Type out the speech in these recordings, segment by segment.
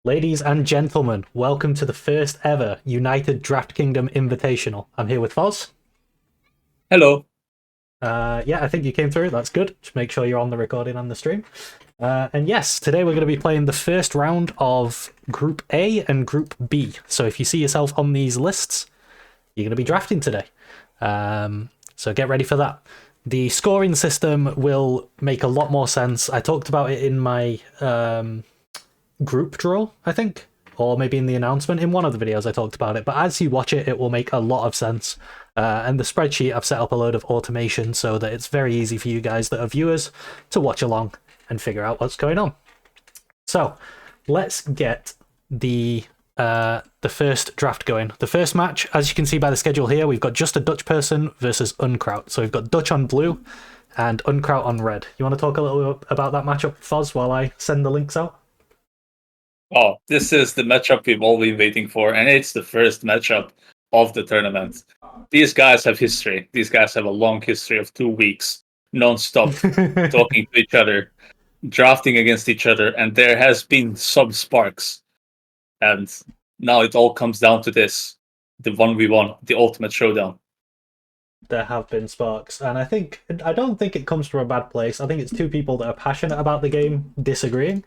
Ladies and gentlemen, welcome to the first ever United Draft Kingdom Invitational. I'm here with Foz. Hello. Yeah, I think you came through. That's good. Just make sure you're on the recording and the stream. And yes, today we're going to be playing the first round of Group A and Group B. So if you see yourself on these lists, you're going to be drafting today. So get ready for that. The scoring system will make a lot more sense. I talked about it in my group draw, I think, or maybe in the announcement. In one of the videos I talked about it, but as you watch it, it will make a lot of sense. And the spreadsheet, I've set up a load of automation so that it's very easy for you guys that are viewers to watch along and figure out what's going on. So let's get the first draft going. The first match, as you can see by the schedule here, we've got JustADutchPerson versus Unkraut. So we've got Dutch on blue and Unkraut on red. You want to talk a little bit about that matchup, Foz, while I send the links out? Oh, this is the matchup we've all been waiting for, and it's the first matchup of the tournament. These guys have history. These guys have a long history of 2 weeks non-stop talking to each other, drafting against each other, and there has been some sparks. And now it all comes down to this, the 1v1, the ultimate showdown. There have been sparks, and I don't think it comes from a bad place. I think it's two people that are passionate about the game disagreeing.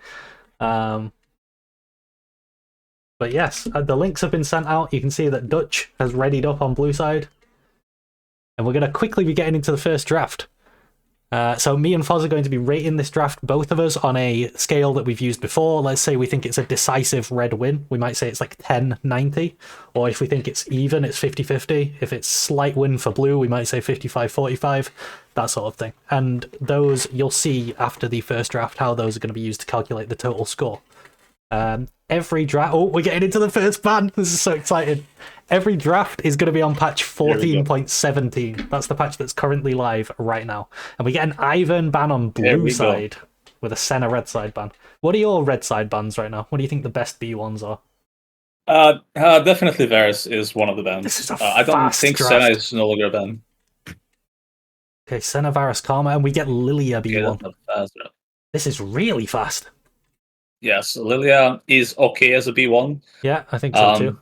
But yes, the links have been sent out. You can see that Dutch has readied up on blue side. And we're going to quickly be getting into the first draft. So me and Foz are going to be rating this draft, both of us, on a scale that we've used before. Let's say we think it's a decisive red win. We might say it's like 10-90. Or if we think it's even, it's 50-50. If it's slight win for blue, we might say 55-45. That sort of thing. And those, you'll see after the first draft how those are going to be used to calculate the total score. Every draft... Oh, we're getting into the first ban. This is so exciting. Every draft is going to be on patch 14.17. That's the patch that's currently live right now. And we get an Ivan ban on blue side with a Senna red side ban. What are your red side bans right now? What do you think the best B ones are? Definitely Varus is one of the bans. This is a I don't think draft. Senna is no longer a ban. Okay, Senna, Varus, Karma, and we get Lilia B1. Yeah, that's fast. This is really fast. Yes, Lilia is okay as a B1. Yeah, I think so too.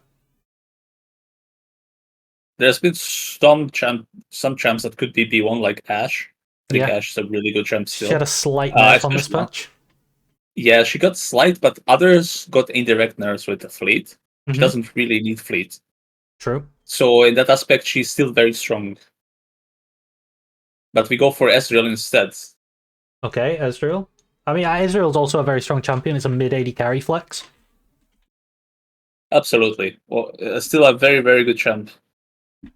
There's been some champs that could be B1, like Ashe. I think Ashe is a really good champ still. She had a slight nerf on this patch. Yeah, she got slight, but others got indirect nerfs with the fleet. She doesn't really need fleet. True. So in that aspect, she's still very strong. But we go for Ezreal instead. Okay, Ezreal. I mean, Ezreal's also a very strong champion. It's a mid-AD carry flex. Absolutely. Well, still a very, very good champ. I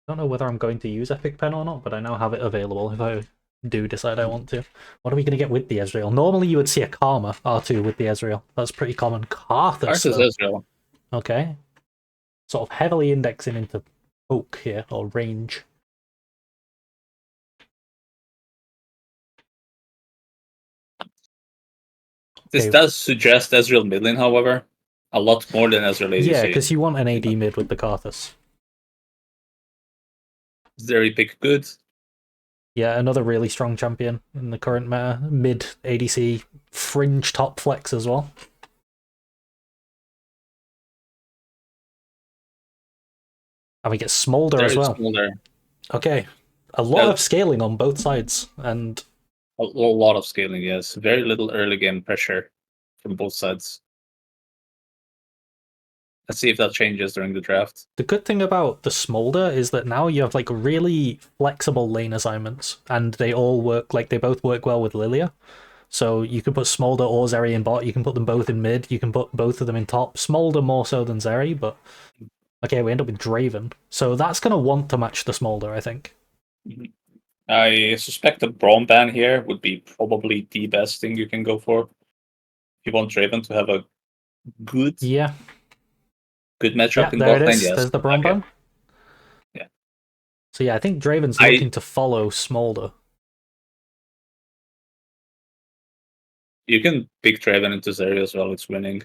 don't know whether I'm going to use Epic Pen or not, but I now have it available if I do decide I want to. What are we going to get with the Ezreal? Normally you would see a Karma R2 with the Ezreal. That's pretty common. Karthus Versus Ezreal. Okay. Sort of heavily indexing into poke here, or range. This does suggest Ezreal mid lane, however. A lot more than Ezreal ADC. Yeah, because you want an AD mid with the Karthus. Very pick good. Yeah, another really strong champion in the current meta. Mid ADC, fringe top flex as well. And we get Smolder as well. Smolder. Okay. A lot of scaling on both sides, and a lot of scaling, yes. Very little early game pressure from both sides. Let's see if that changes during the draft. The good thing about the Smolder is that now you have like really flexible lane assignments, and they all work, like they both work well with Lilia. So you can put Smolder or Zeri in bot, you can put them both in mid, you can put both of them in top. Smolder more so than Zeri, but okay, we end up with Draven. So that's going to want to match the Smolder, I think. I suspect the Braum ban here would be probably the best thing you can go for. If you want Draven to have a good good matchup in bot lane, yes. There's the Braum ban. Yeah. So yeah, I think Draven's looking to follow Smolder. You can pick Draven into Zeri as well, it's winning.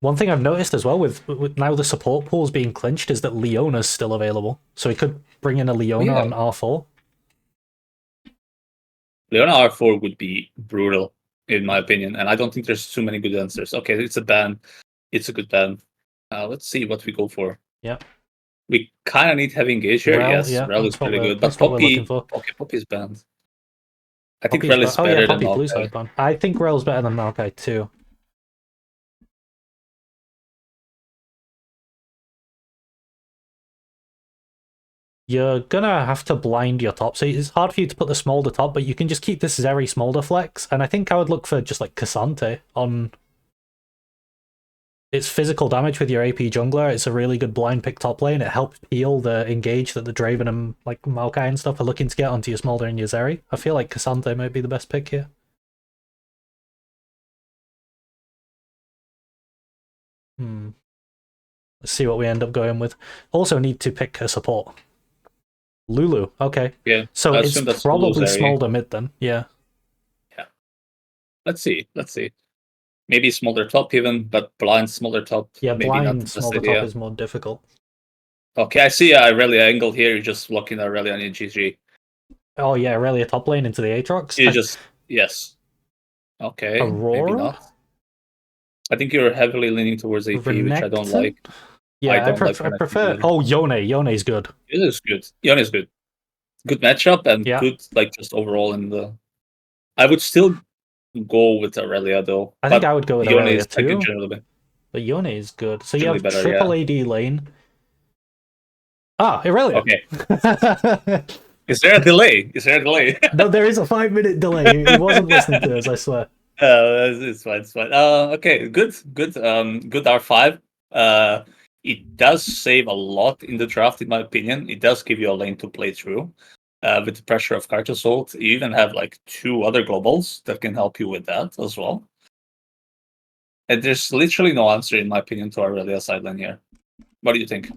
One thing I've noticed as well with now the support pools being clinched is that Leona's still available. So he could bring in a Leona on R4. Leona R4 would be brutal, in my opinion, and I don't think there's too many good answers. Okay, it's a ban. It's a good ban. Let's see what we go for. Yep. We kind of need heavy engage here. Rel, Yes, yeah, Rel is pretty good, but that's what we're looking Poppy. for. Okay, Poppy is banned. I think Poppy's Rel is better than Poppy blue Maokai. side ban. I think Rel's better than Maokai too. You're gonna have to blind your top, so it's hard for you to put the Smolder top, but you can just keep this Zeri Smolder flex, and I think I would look for just like Cassante on its physical damage with your AP jungler. It's a really good blind pick top lane. It helps peel the engage that the Draven and like Maokai and stuff are looking to get onto your Smolder and your Zeri. I feel like Cassante might be the best pick here. Let's see what we end up going with. Also need to pick a support. Lulu, okay. Yeah. So it's probably Smolder mid then, yeah. Yeah. Let's see. Maybe Smolder top even, but blind Smolder top. Yeah, maybe blind not Smolder top is more difficult. Okay, I see Aurelia angle here. You're just blocking Aurelia on your GG. Oh yeah, Aurelia top lane into the Aatrox. Yes. Okay, Aurora? maybe not. I think you're heavily leaning towards AP, which I don't like. Yeah, I prefer. Oh, Yone. Yone's good. It is good. Yone is good. Good matchup and good, like, just overall in the. I would still go with Aurelia though. I think I would go with Yone Aurelia is too. Generally, but Yone is good. So you have better, triple AD lane. Ah, Aurelia. Okay. Is there a delay? No, there is a 5-minute delay. He wasn't listening to us, I swear. It's fine. Okay, good R5. It does save a lot in the draft, in my opinion. It does give you a lane to play through. With the pressure of Cart Assault, you even have like 2 other globals that can help you with that as well. And there's literally no answer, in my opinion, to Aurelia side lane here. What do you think?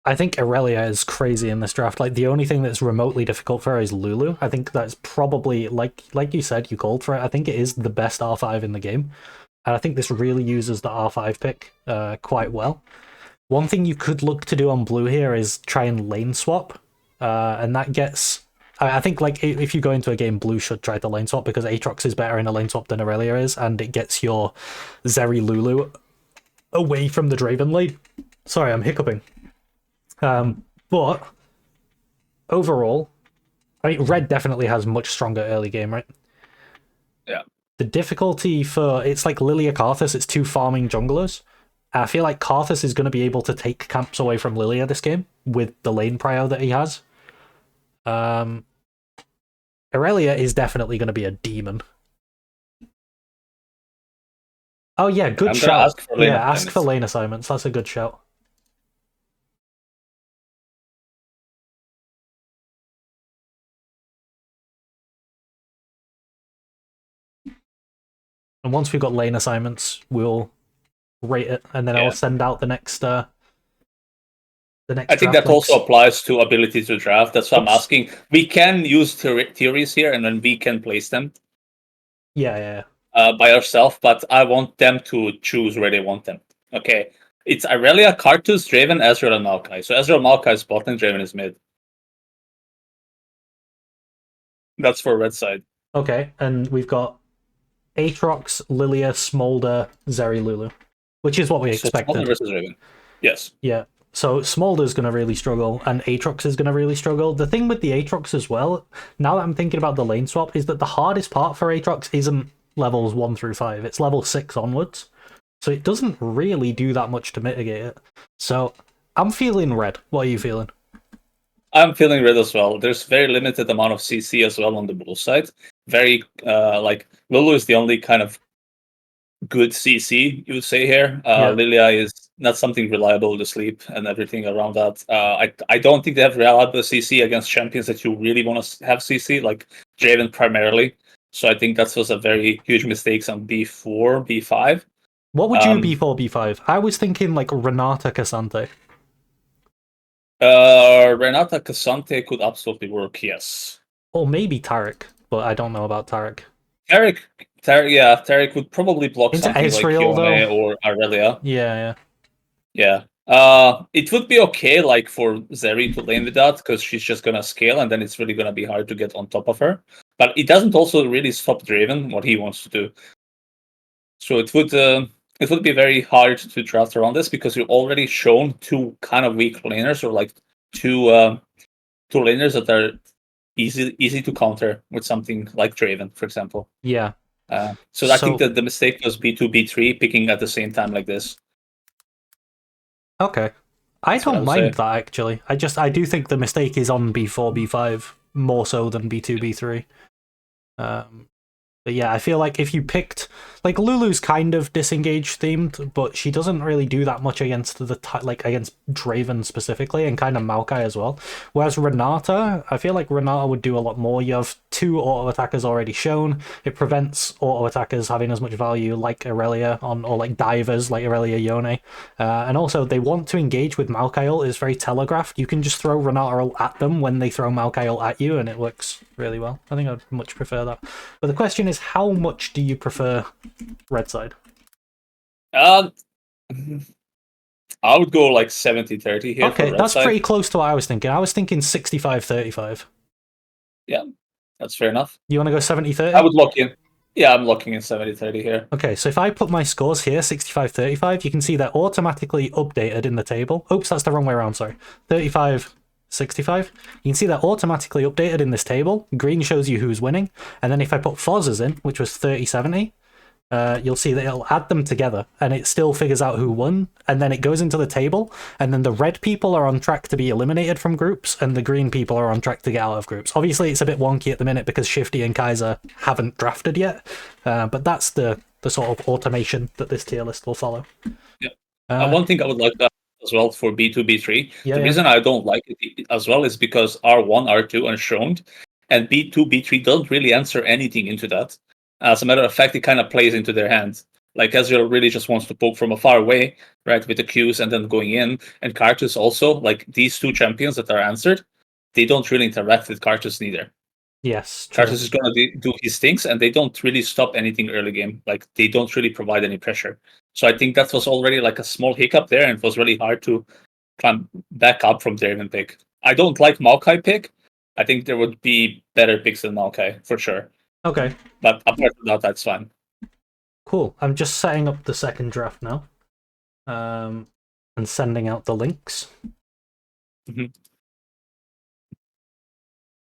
I think Aurelia is crazy in this draft. Like, the only thing that's remotely difficult for her is Lulu. I think that's probably, like you said, you called for it. I think it is the best R5 in the game. And I think this really uses the R5 pick quite well. One thing you could look to do on blue here is try and lane swap. And that gets... I think, like, if you go into a game, blue should try to lane swap because Aatrox is better in a lane swap than Aurelia is, and it gets your Zeri Lulu away from the Draven lane. Sorry, I'm hiccuping. But overall, I mean, red definitely has much stronger early game, right? Yeah. The difficulty for it's like Lilia Karthus, it's 2 farming junglers. I feel like Karthus is going to be able to take camps away from Lilia this game with the lane prio that he has. Aurelia is definitely going to be a demon. Oh yeah, good shout. Ask for lane assignments. That's a good shout. And once we've got lane assignments, we'll rate it, and then I'll send out the next. The next. I think that also applies to ability to draft. That's what I'm asking. We can use theories here, and then we can place them. Yeah. By ourselves, but I want them to choose where they want them. Okay, it's Aurelia, Karthus, Draven, Ezreal, and Maokai. So Ezreal, Maokai is bot, and Draven is mid. That's for red side. Okay, and we've got Aatrox, Lilia, Smolder, Zeri, Lulu, which is what we expected. Smolder versus Raven. Yes. Yeah. So Smolder's going to really struggle, and Aatrox is going to really struggle. The thing with the Aatrox as well, now that I'm thinking about the lane swap, is that the hardest part for Aatrox isn't levels 1 through 5. It's level 6 onwards. So it doesn't really do that much to mitigate it. So I'm feeling red. What are you feeling? I'm feeling red as well. There's very limited amount of CC as well on the blue side. Very, like, Lulu is the only kind of good CC, you would say here. Lilia is not something reliable to sleep and everything around that. I don't think they have reliable CC against champions that you really want to have CC, like Draven primarily. So I think that was a very huge mistake on B4, B5. What would you B4, B5? I was thinking like Renata Cassante. Renata Cassante could absolutely work, yes. Or maybe Taric, but I don't know about Taric. Taric would probably block Into something Ezreal, like Yone or Aurelia. Yeah. It would be okay, like, for Zeri to lane with that, because she's just gonna scale, and then it's really gonna be hard to get on top of her. But it doesn't also really stop Draven what he wants to do. So it would be very hard to draft around this because you've already shown two kind of weak laners, or like two laners that are easy to counter with something like Draven, for example. Yeah. So I think that the mistake was B2, B3 picking at the same time like this. Okay. I don't mind that, actually. I do think the mistake is on B4, B5 more so than B2, B3. But yeah, I feel like if you picked, like, Lulu's kind of disengage themed, but she doesn't really do that much against against Draven specifically, and kind of Maokai as well. Whereas Renata, I feel like Renata would do a lot more. You have two auto attackers already shown. It prevents auto attackers having as much value like Irelia or like divers like Irelia Yone. And also they want to engage with Maokai ult. It's very telegraphed. You can just throw Renata ult at them when they throw Maokai ult at you, and it works really well. I think I'd much prefer that. But the question is, how much do you prefer red side? I would go like 70-30 here. Okay, that's pretty close to what I was thinking. I was thinking 65-35. Yeah, that's fair enough. You want to go 70-30? I would lock in. Yeah, I'm locking in 70-30 here. Okay, so if I put my scores here, 65-35, you can see they're automatically updated in the table. Oops, that's the wrong way around, sorry. 35-65. You can see they're automatically updated in this table. Green shows you who's winning. And then if I put Fozz's in, which was 30-70, you'll see that it'll add them together and it still figures out who won, and then it goes into the table, and then the red people are on track to be eliminated from groups and the green people are on track to get out of groups. Obviously it's a bit wonky at the minute because Shifty and Kaezer haven't drafted yet, but that's the sort of automation that this tier list will follow. Yeah. One thing I would like to add as well for B2, B3, the reason I don't like it as well is because R1, R2 are shown, and B2, B3 don't really answer anything into that. As a matter of fact, it kind of plays into their hands. Like, Ezreal really just wants to poke from afar away, right, with the Qs and then going in. And Karthus also, like, these two champions that are answered, they don't really interact with Karthus neither. Yes, true. Karthus is going to do his things, and they don't really stop anything early game. Like, they don't really provide any pressure. So I think that was already, like, a small hiccup there, and it was really hard to climb back up from Draven pick. I don't like Maokai pick. I think there would be better picks than Maokai, for sure. Okay. But apart from that, that's fine. Cool. I'm just setting up the second draft now. And sending out the links. Mm-hmm.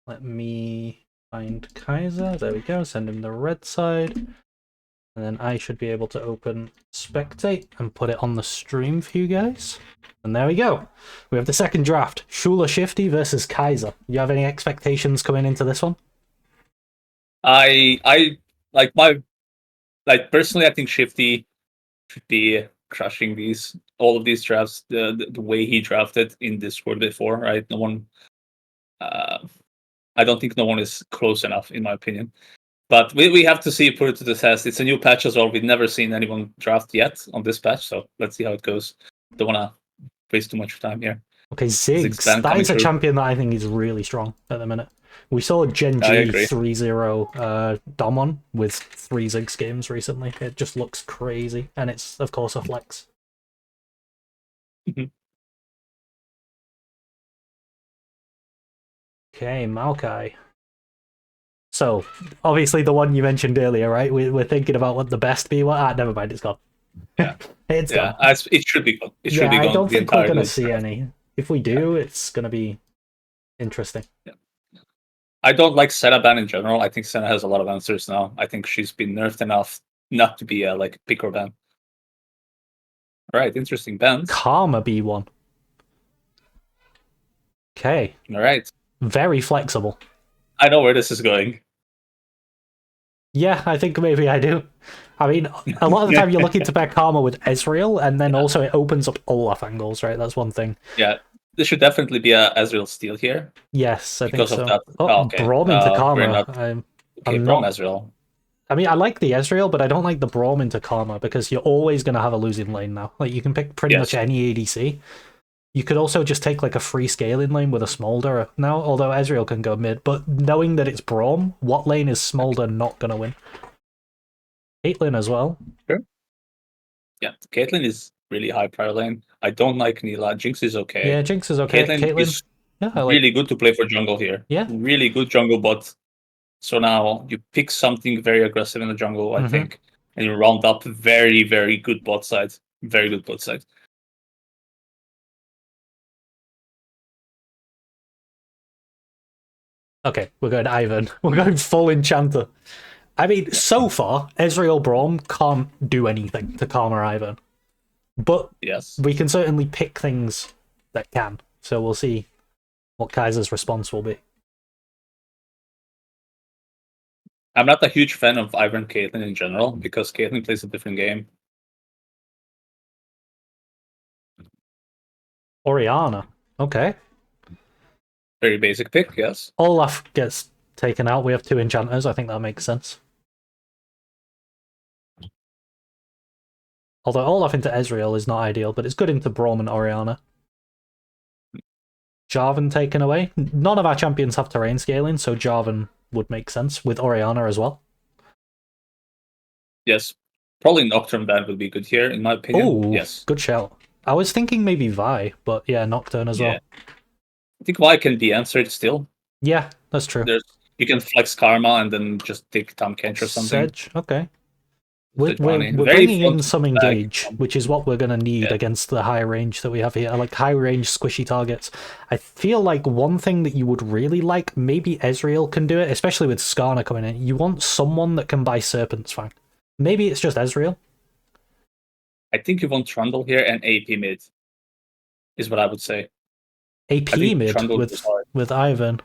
Let me find Kaezer. There we go. Send him the red side. And then I should be able to open Spectate and put it on the stream for you guys. And there we go. We have the second draft. SzulerShifty versus Kaezer. You have any expectations coming into this one? I personally, I think Shifty should be crushing all of these drafts the way he drafted in Discord before, right? No one, I don't think no one is close enough, in my opinion. But we have to see, put it to the test. It's a new patch as well. We've never seen anyone draft yet on this patch, so let's see how it goes. Don't want to waste too much time here. Okay, Ziggs. That is a champion that I think is really strong at the minute. We saw Gen G 3-0 Domon with 3 Ziggs games recently. It just looks crazy, and it's, of course, a flex. Mm-hmm. Okay, Maokai. So, obviously the one you mentioned earlier, right? We're thinking about what the best B was. Never mind, it's gone. Yeah, it's gone. It should be gone. It should be gone. I don't think we're going to see any. If we do, it's going to be interesting. Yeah. I don't like Senna ban in general. I think Senna has a lot of answers now. I think she's been nerfed enough not to be a pick or ban. All right, interesting bans. Karma B1. Okay. All right. Very flexible. I know where this is going. Yeah, I think maybe I do. I mean, a lot of the time you're looking to pair Karma with Ezreal, and then also it opens up Olaf angles, right? That's one thing. Yeah, there should definitely be a Ezreal steal here. Yes, I think so. Of that. Okay. Braum into Karma. I'm not Ezreal. I mean, I like the Ezreal, but I don't like the Braum into Karma because you're always going to have a losing lane now. Like, you can pick pretty much any ADC. You could also just take a free scaling lane with a Smolder now, although Ezreal can go mid. But knowing that it's Braum, what lane is Smolder not going to win? Caitlyn as well. Sure. Yeah, Caitlyn is really high prior lane. I don't like Neela. Jinx is okay. Yeah, Jinx is okay. Caitlyn is really good to play for jungle here. Yeah. Really good jungle bot. So now you pick something very aggressive in the jungle, I Mhm. think, and you round up very, very good bot side. Very good bot side. Okay, we're going Ivan. We're going full Enchanter. I mean, so far, Ezreal Braum can't do anything to Karma Ivan. But Yes. we can certainly pick things that can. So we'll see what Kaezer's response will be. I'm not a huge fan of Ivan Caitlyn in general, because Caitlyn plays a different game. Orianna. Okay. Very basic pick, yes. Olaf gets taken out. We have 2 enchanters. I think that makes sense. Although Olaf into Ezreal is not ideal, but it's good into Braum and Orianna. Jarvan taken away. None of our champions have terrain scaling, so Jarvan would make sense with Orianna as well. Yes. Probably Nocturne ban would be good here, in my opinion. Oh, yes. Good shout. I was thinking maybe Vi, but yeah, Nocturne as well. I think why can be answered still. Yeah, that's true. You can flex Karma and then just take Tom Kench or something. Sedge, okay. We're Very bringing fun in to some stack. engage, which is what we're going to need against the high range that we have here. Like high range squishy targets. I feel like one thing that you would really like, maybe Ezreal can do it, especially with Skarner coming in. You want someone that can buy Serpent's Fang. Maybe it's just Ezreal. I think you want Trundle here and AP mid, is what I would say. AP mid Trundle with Ivan.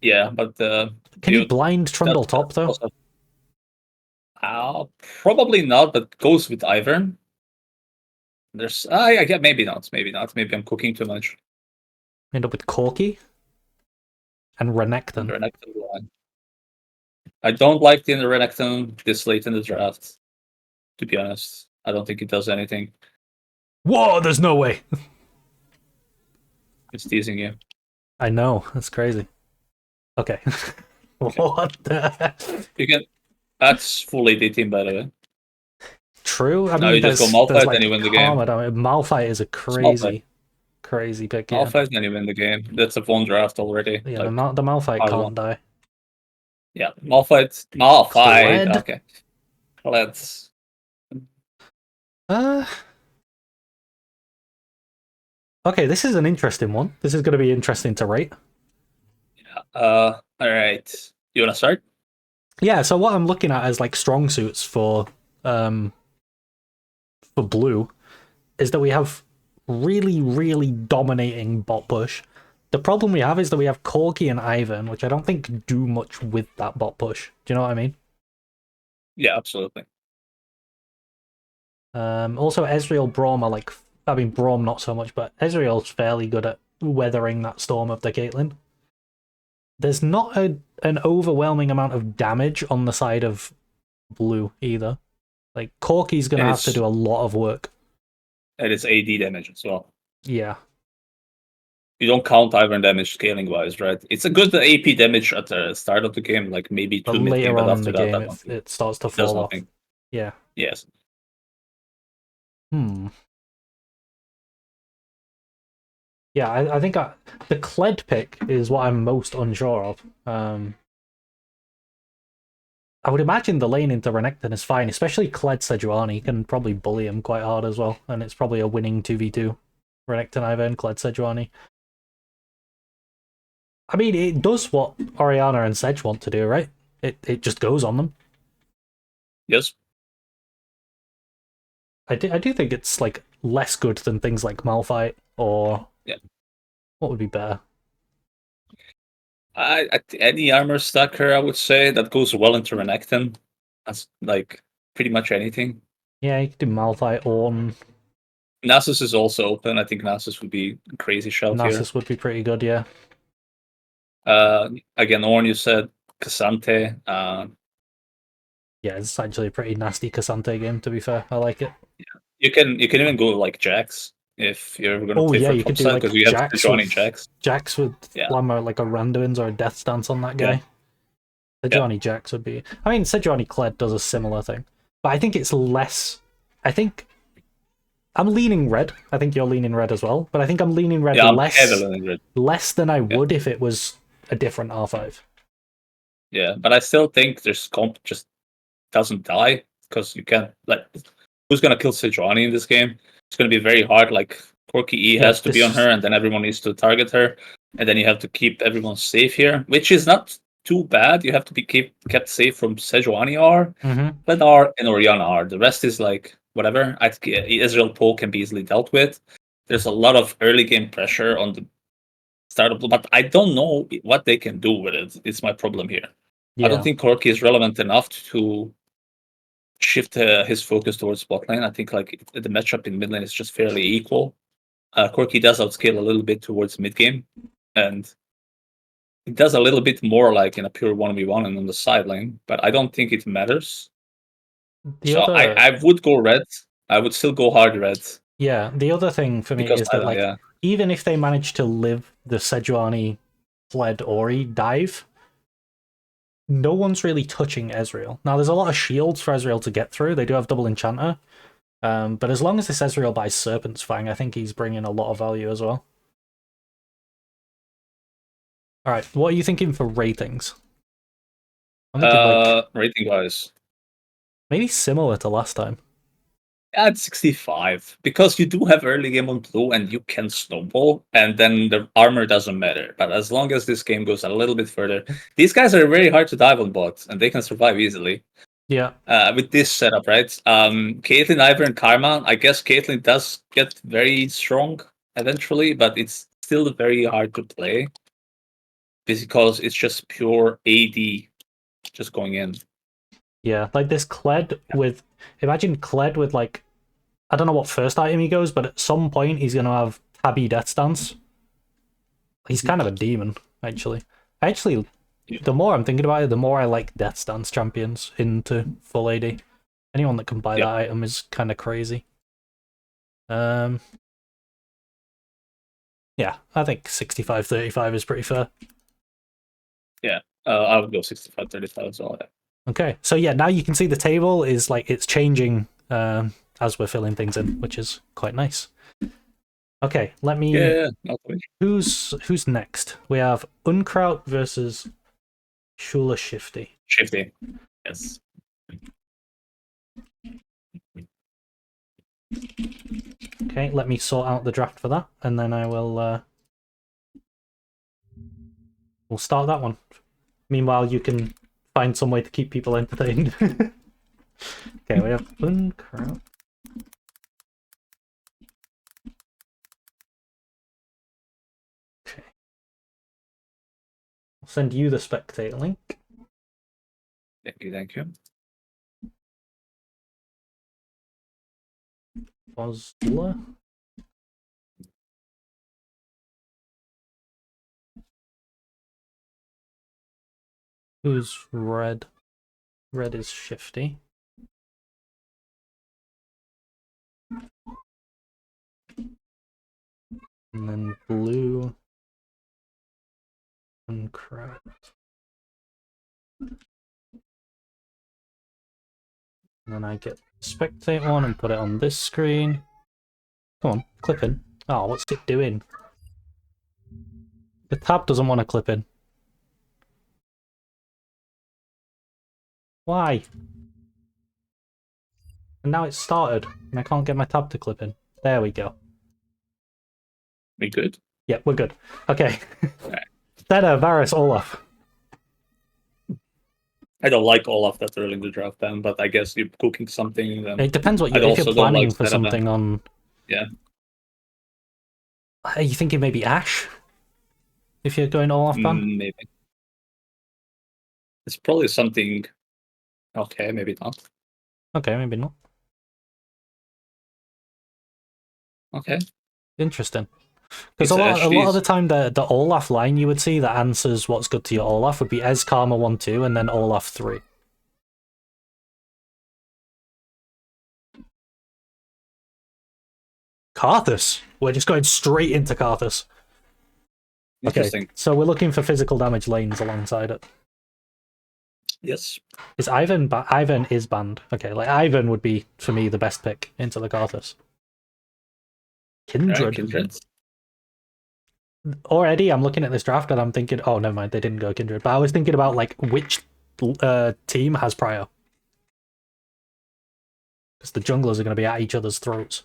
Yeah, but can you blind Trundle top though? Probably not, but goes with Ivern. There's I get maybe not. Maybe I'm cooking too much. End up with Corki and Renekton. I don't like the Renekton this late in the draft. To be honest, I don't think it does anything. Whoa! There's no way. It's teasing you. I know. That's crazy. Okay. What the? You can. That's full AD team, by the way. True. I mean, no, you just go Malphite and you win the game. Malphite is a crazy pick. Yeah. Malphite and you win the game. That's a one draft already. Yeah, like, the Malphite can't die. Yeah, Malphite. Kled. Okay. Let's. Okay, this is an interesting one. This is going to be interesting to rate. Yeah. All right. You want to start? Yeah. So what I'm looking at as like strong suits for blue is that we have really, really dominating bot push. The problem we have is that we have Corki and Ivan, which I don't think do much with that bot push. Do you know what I mean? Yeah, absolutely. Also, Ezreal, Braum are like... I mean, Braum not so much, but Ezreal's fairly good at weathering that storm of the Caitlyn. There's not an overwhelming amount of damage on the side of blue either. Like, Corki's going to have to do a lot of work. And it's AD damage as well. Yeah. You don't count Iron damage scaling wise, right? It's a good AP damage at the start of the game, like maybe but later on in the game, it starts to fall off. Yeah. Yes. Yeah, I think the Kled pick is what I'm most unsure of. I would imagine the lane into Renekton is fine, especially Kled Sejuani. You can probably bully him quite hard as well, and it's probably a winning 2v2. Renekton Ivan, Kled Sejuani. I mean, it does what Orianna and Sedge want to do, right? It just goes on them. Yes. I do think it's like less good than things like Malphite or what would be better? Any armor stacker, I would say, that goes well into Renekton. That's like pretty much anything. Yeah, you could do Malphite, Ornn. Nasus is also open. I think Nasus would be a crazy shout here. Nasus would be pretty good, yeah. Again, Ornn, you said Cassante. Yeah, it's actually a pretty nasty Cassante game, to be fair. I like it. Yeah. You can even go like Jax if you're going to play for you could do like Jax with Flammer, like a Randuin's or a Death Stance on that guy. Sejuani Jax would be... I mean, Sejuani Kled does a similar thing. But I think it's less... I think... I'm leaning red. I think you're leaning red as well. But I think I'm leaning red less than I would if it was a different R5. Yeah, but I still think there's comp just doesn't die because you can't like who's gonna kill Sejuani in this game? It's gonna be very hard. Like Corky E Yeah, has to be on this her, and then everyone needs to target her, and then you have to keep everyone safe here, which is not too bad. You have to be kept safe from Sejuani R, Mhm. Red R, and Oriana R. The rest is like whatever. I think Israel Poe can be easily dealt with. There's a lot of early game pressure on the startup, but I don't know what they can do with it. It's my problem here. I don't Yeah. think Corky is relevant enough to shift his focus towards bot lane. I think like the matchup in mid lane is just fairly equal. Corky does outscale a little bit towards mid game, and it does a little bit more like in a pure 1v1 and on the side lane, but I don't think it matters. The So I, other I would go red. I would still go hard red Yeah, the other thing for me because is I that, don't, like, yeah. even if they manage to live the Sejuani fled Ori dive, no one's really touching Ezreal. Now, there's a lot of shields for Ezreal to get through. They do have double enchanter. But as long as this Ezreal buys Serpent's Fang, I think he's bringing a lot of value as well. Alright, what are you thinking for ratings? I'm thinking, like, Rating wise, maybe similar to last time. at 65 because you do have early game on blue and you can snowball and then the armor doesn't matter, but as long as this game goes a little bit further, these guys are very hard to dive on bots and they can survive easily Yeah. with this setup, right? Caitlyn, Ivern, and Karma, I guess Caitlyn does get very strong eventually, but it's still very hard to play because it's just pure AD just going in. Yeah, like this Kled with... Imagine Kled with, like... I don't know what first item he goes, but at some point he's going to have Tabby Death Stance. He's kind of a demon, actually. The more I'm thinking about it, the more I like Death Stance champions into full AD. Anyone that can buy that item is kind of crazy. Yeah, I think 65-35 is pretty fair. Yeah, I would go 65-35 as well. Yeah. Okay, so yeah, now you can see the table is like it's changing as we're filling things in, which is quite nice. Okay, let me. Yeah. Who's next? We have Unkraut versus SzulerShifty. Shifty. Yes. Okay, let me sort out the draft for that, and then I will. We'll start that one. Meanwhile, you can find some way to keep people entertained. Okay, we have Unkraut. Okay. I'll send you the spectator link. Thank you. Osler. Who's red? Red is Shifty. And then blue and Unkraut. And then I get spectate one and put it on this screen. Come on, clip in. Oh, what's it doing? The tab doesn't want to clip in. Why? And now it's started, and I can't get my tab to clip in. There we go. We good? Yeah, we're good. Okay. Senna, Varus, Olaf. I don't like Olaf that early in the draft then, but I guess you're cooking something. Then It depends what I if you're also don't planning like for Senna, something on. Yeah. Are you thinking maybe Ash? If you're going Olaf ban? Maybe. It's probably something. Okay, maybe not. Okay, maybe not. Okay. Interesting. Because It's a lot of the Ashley's. time, the Olaf line you would see that answers what's good to your Olaf would be Ez Karma 1-2 and then Olaf 3. Karthus! We're just going straight into Karthus. Interesting. Okay, so we're looking for physical damage lanes alongside it. Yes. Is Ivan Ivan is banned. Okay, like Ivan would be for me the best pick into the Karthus. Kindred. Kindred. already I'm looking at this draft and I'm thinking, oh, never mind, they didn't go Kindred. But I was thinking about like which team has Prio. Because the junglers are going to be at each other's throats.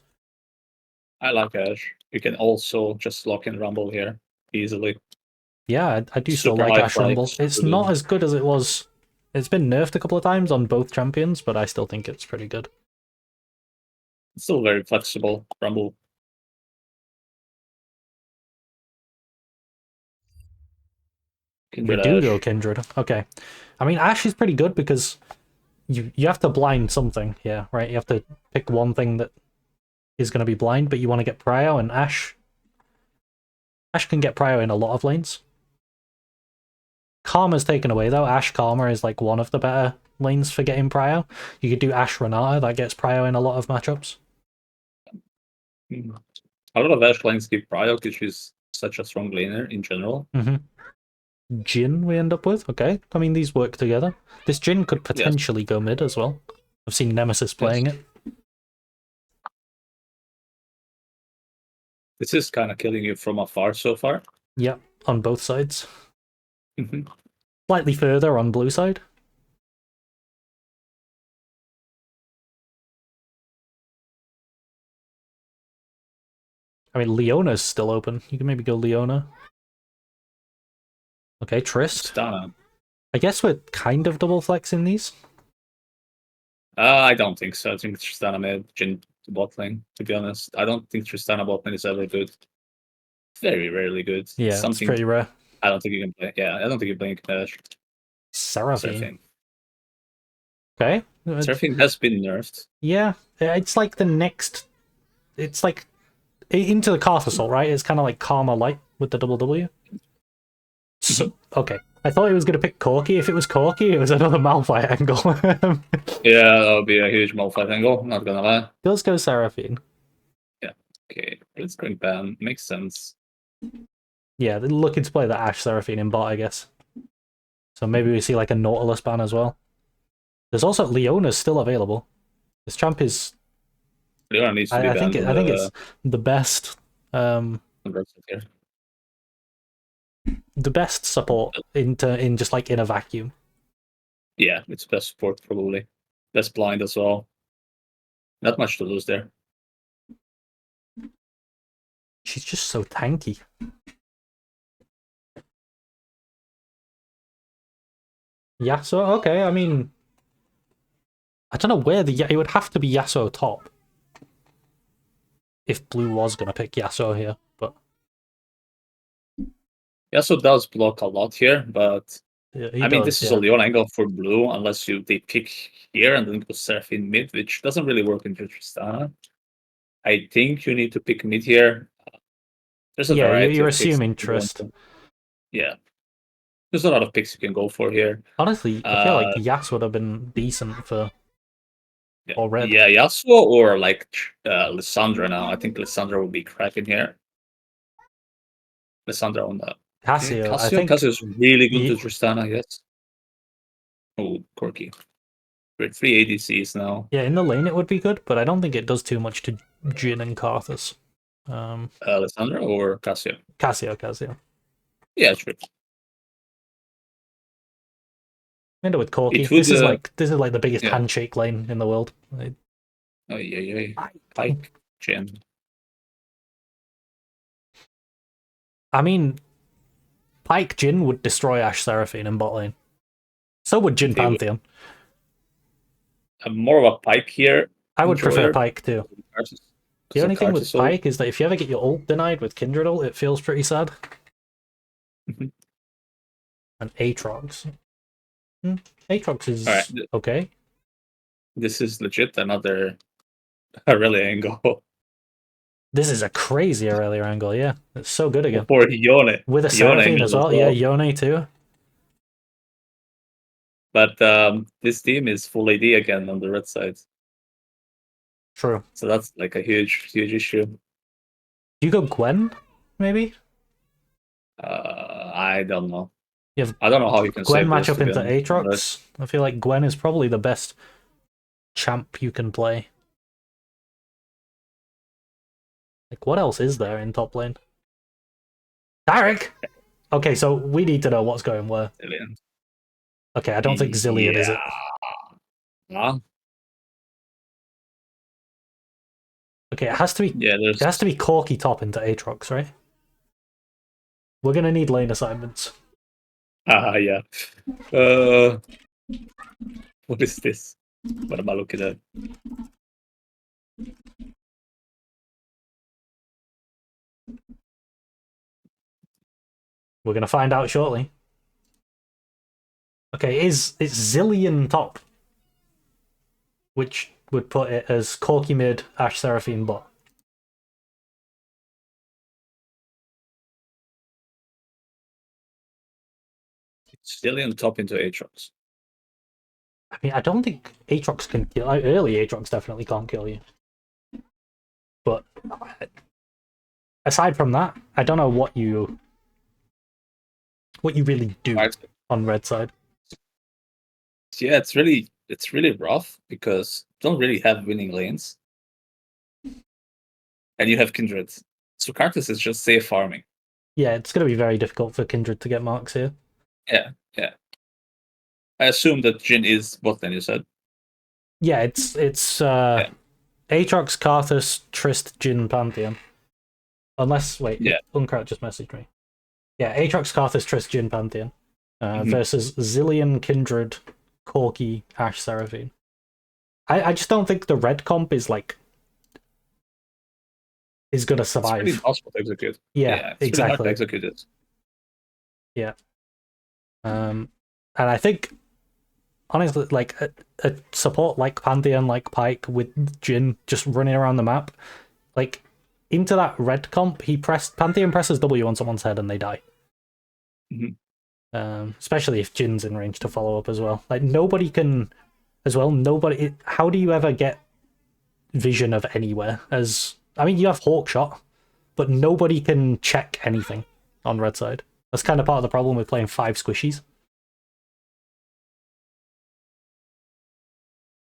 I like Ash. You can also just lock in Rumble here easily. Yeah, I do still Super like high Ash Rumble. fights. It's not as good as it was. It's been nerfed a couple of times on both champions, but I still think it's pretty good. It's still very flexible, Rumble. We Kindred do go Ash. Kindred. Okay. I mean, Ash is pretty good because you have to blind something here, right? You have to pick one thing that is going to be blind, but you want to get Prio, and Ash can get Prio in a lot of lanes. Karma's taken away though. Ash Karma is like one of the better lanes for getting Prio. You could do Ash Renata, that gets Prio in a lot of matchups. A lot of Ash lanes give Prio because she's such a strong laner in general. Jin we end up with. Okay. I mean, these work together. This Jin could Yes. potentially go mid as well. I've seen Nemesis playing it. This is kind of killing you from afar so far. Yep, on both sides. Mhm. Slightly further on blue side. I mean, Leona's still open. You can maybe go Leona. Okay, Trist. Stana. I guess we're kind of double flexing these. I don't think so. I think Tristana mid, Jin bot lane, to be honest. I don't think Tristana bot lane is ever good. Very rarely good. Yeah, it's pretty rare. I don't think you can play. Yeah, I don't think you can play Seraphine. Okay. Seraphine has been nerfed. Yeah, it's like the next. It's like into the Karth Assault, right? It's kind of like Karma Light with the double W. So, okay. I thought he was going to pick Corki. If it was Corki, it was another Malphite angle. Yeah, that would be a huge Malphite angle, not gonna lie. Let's go Seraphine. Yeah, okay. Blitzcrank ban. Makes sense. Yeah, they're looking to play the Ashe Seraphine in bot, I guess. So maybe we see like a Nautilus ban as well. There's also Leona's still available. This champ is. Leona needs to be I think banned. I think it's the best. Here. The best support in just like in a vacuum. Yeah, it's best support probably. Best blind as well. Not much to lose there. She's just so tanky. Yasuo, okay, I mean, I don't know where it would have to be Yasuo top. If blue was gonna pick Yasuo here, but Yasuo does block a lot here, but yeah, I mean, this is a Leon angle for blue, unless they pick here and then go Seraphine mid, which doesn't really work in Tristana. I think you need to pick mid here. There's a variety you're of assuming Trist. Yeah. There's a lot of picks you can go for here. Honestly, I feel like Yas would have been decent for red. Yeah, Yasuo or like Lissandra now. I think Lissandra will be cracking here. Lissandra on that. Cassio, I think Cassio's really good to Tristana, yes. Oh, Corki. We're 3 ADCs now. Yeah, in the lane it would be good, but I don't think it does too much to Jin and Karthus. Lissandra or Cassio? Cassio. Yeah, true. End with Corki. This is like the biggest handshake lane in the world. Oh yeah. Pike Jin. I mean, Pike Jin would destroy Ashe Seraphine in bot lane. So would Jin Pantheon. I'm more of a Pike here. I would prefer Pike too. The only thing with Pike is that if you ever get your ult denied with Kindred ult, it feels pretty sad. And Aatrox. Aatrox is okay. This is legit another Aurelia angle. This is a crazy Aurelia angle, yeah. It's so good again. For Yone. With a Seraphine as well. Yeah, Yone too. But this team is full AD again on the red side. True. So that's like a huge issue. Do you go Gwen, maybe? I don't know. I don't know how you can Gwen match up into Aatrox. I feel like Gwen is probably the best champ you can play. Like, what else is there in top lane? Derek! Okay, so we need to know what's going where. Zillion. Okay, I don't think Zillion is it. Yeah. Okay, it has to be. Yeah, It has to be Corky top into Aatrox, right? We're gonna need lane assignments. Yeah. What is this? What am I looking at? We're gonna find out shortly. Okay, it's Zillion top, which would put it as Corky mid, Ash Seraphine bot. Zillion top into Aatrox. I mean, I don't think Aatrox can kill. Early Aatrox definitely can't kill you. But aside from that, I don't know what you really do on red side. Yeah, it's really rough because you don't really have winning lanes, and you have Kindred. So Karthus is just safe farming. Yeah, it's going to be very difficult for Kindred to get marks here. Yeah. I assume that Jin is what then you said. Yeah, it's Aatrox, Karthus, Trist, Jin, Pantheon. Unless Unkraut just messaged me. Yeah, Aatrox, Karthus, Trist, Jin, Pantheon. Versus Zillion, Kindred, Corky, Ash, Seraphine. I just don't think the red comp is gonna survive. It's really impossible to execute. Yeah, it's exactly. really hard to execute it. Yeah. And I think honestly, like a support like Pantheon, like Pyke with Jin just running around the map, like into that red comp, Pantheon presses W on someone's head and they die. Especially if Jin's in range to follow up as well. Like nobody can, as well. Nobody. How do you ever get vision of anywhere? I mean, you have Hawkshot, but nobody can check anything on red side. That's kind of part of the problem with playing 5 squishies.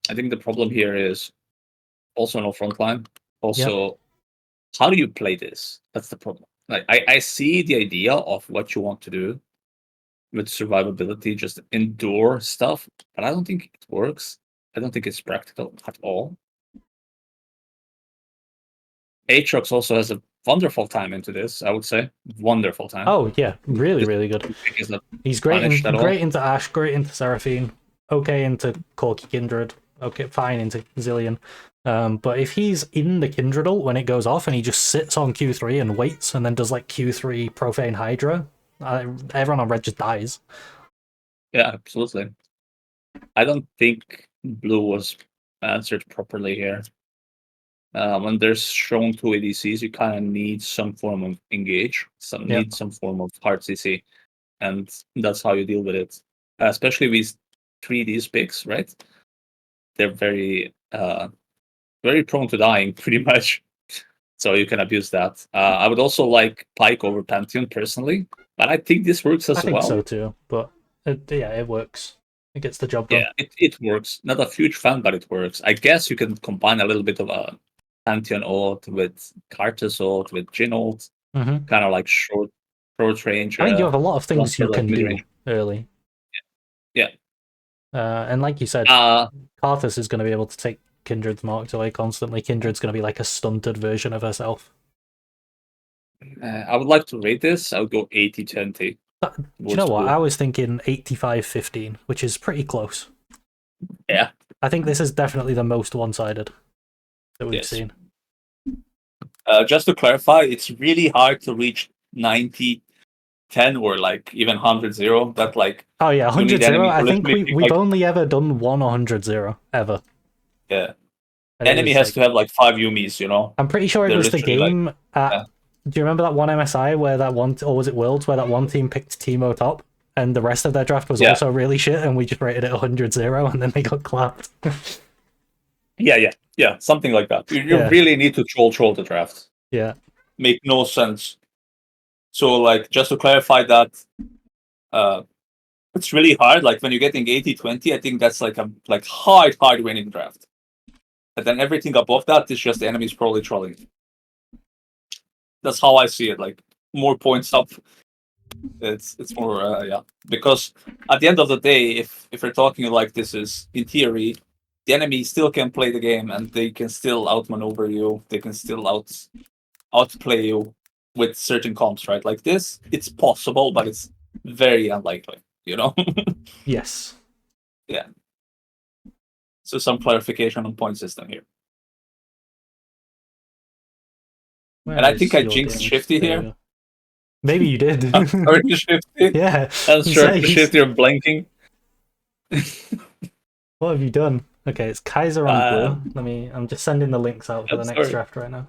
I think the problem here is also no front line. Also, how do you play this? That's the problem. Like I see the idea of what you want to do with survivability, just endure stuff, but I don't think it works. I don't think it's practical at all. Aatrox also has a wonderful time into this, I would say. Wonderful time. Oh yeah, really good. He's great into Ash, great into Seraphine, okay into Corky Kindred, okay, fine into Zillion. But if he's in the Kindred ult when it goes off and he just sits on Q3 and waits and then does like Q3 Profane Hydra, everyone on red just dies. Yeah, absolutely. I don't think blue was answered properly here. When there's shown 2 ADCs, you kind of need some form of engage, need some form of hard CC, and that's how you deal with it. Especially with 3D picks, right? They're very prone to dying, pretty much. So you can abuse that. I would also like Pyke over Pantheon personally, but I think this works as well. I think so too, but it works. It gets the job done. Yeah, it works. Not a huge fan, but it works. I guess you can combine a little bit of a Pantheon ult with Karthus ult with Jin ult, kind of like short range. I mean, you have a lot of things you can do early. Yeah. And like you said, Karthus is going to be able to take Kindred's marks away constantly. Kindred's going to be like a stunted version of herself. I would like to rate this. I would go 80-20. Do you know what? I was thinking 85-15, which is pretty close. Yeah. I think this is definitely the most one-sided that we've seen. Just to clarify, it's really hard to reach 90-10 or like even 100-0. That like oh yeah, 100-0. I think we've only ever done one 100-0 ever. Yeah, and enemy has to have like 5 Yumis. You know, I'm pretty sure it was the game. Do you remember that one MSI where that one, or was it Worlds, where that one team picked Teemo top and the rest of their draft was also really shit, and we just rated it 100-0 and then they got clapped. Yeah, something like that. You really need to troll the draft. Yeah, make no sense. So like, just to clarify that, it's really hard. Like when you're getting 80-20, I think that's like a hard winning draft. And then everything above that is just the enemies probably trolling. That's how I see it. Like more points up It's more yeah, because at the end of the day, if we're talking like this is in theory, the enemy still can play the game and they can still outmaneuver you. They can still outplay you with certain comps, right? Like this, it's possible, but it's very unlikely. You know? Yes. Yeah. So some clarification on point system here. Where And I think is I your jinxed damage? Shifty There you here. go. Maybe you did. Sorry, Shifty. Yeah. I'm He sure says. Shifty, you're blanking. What have you done? Okay, it's Kaezer on blue. I'm just sending the links out for I'm the next sorry. draft right now.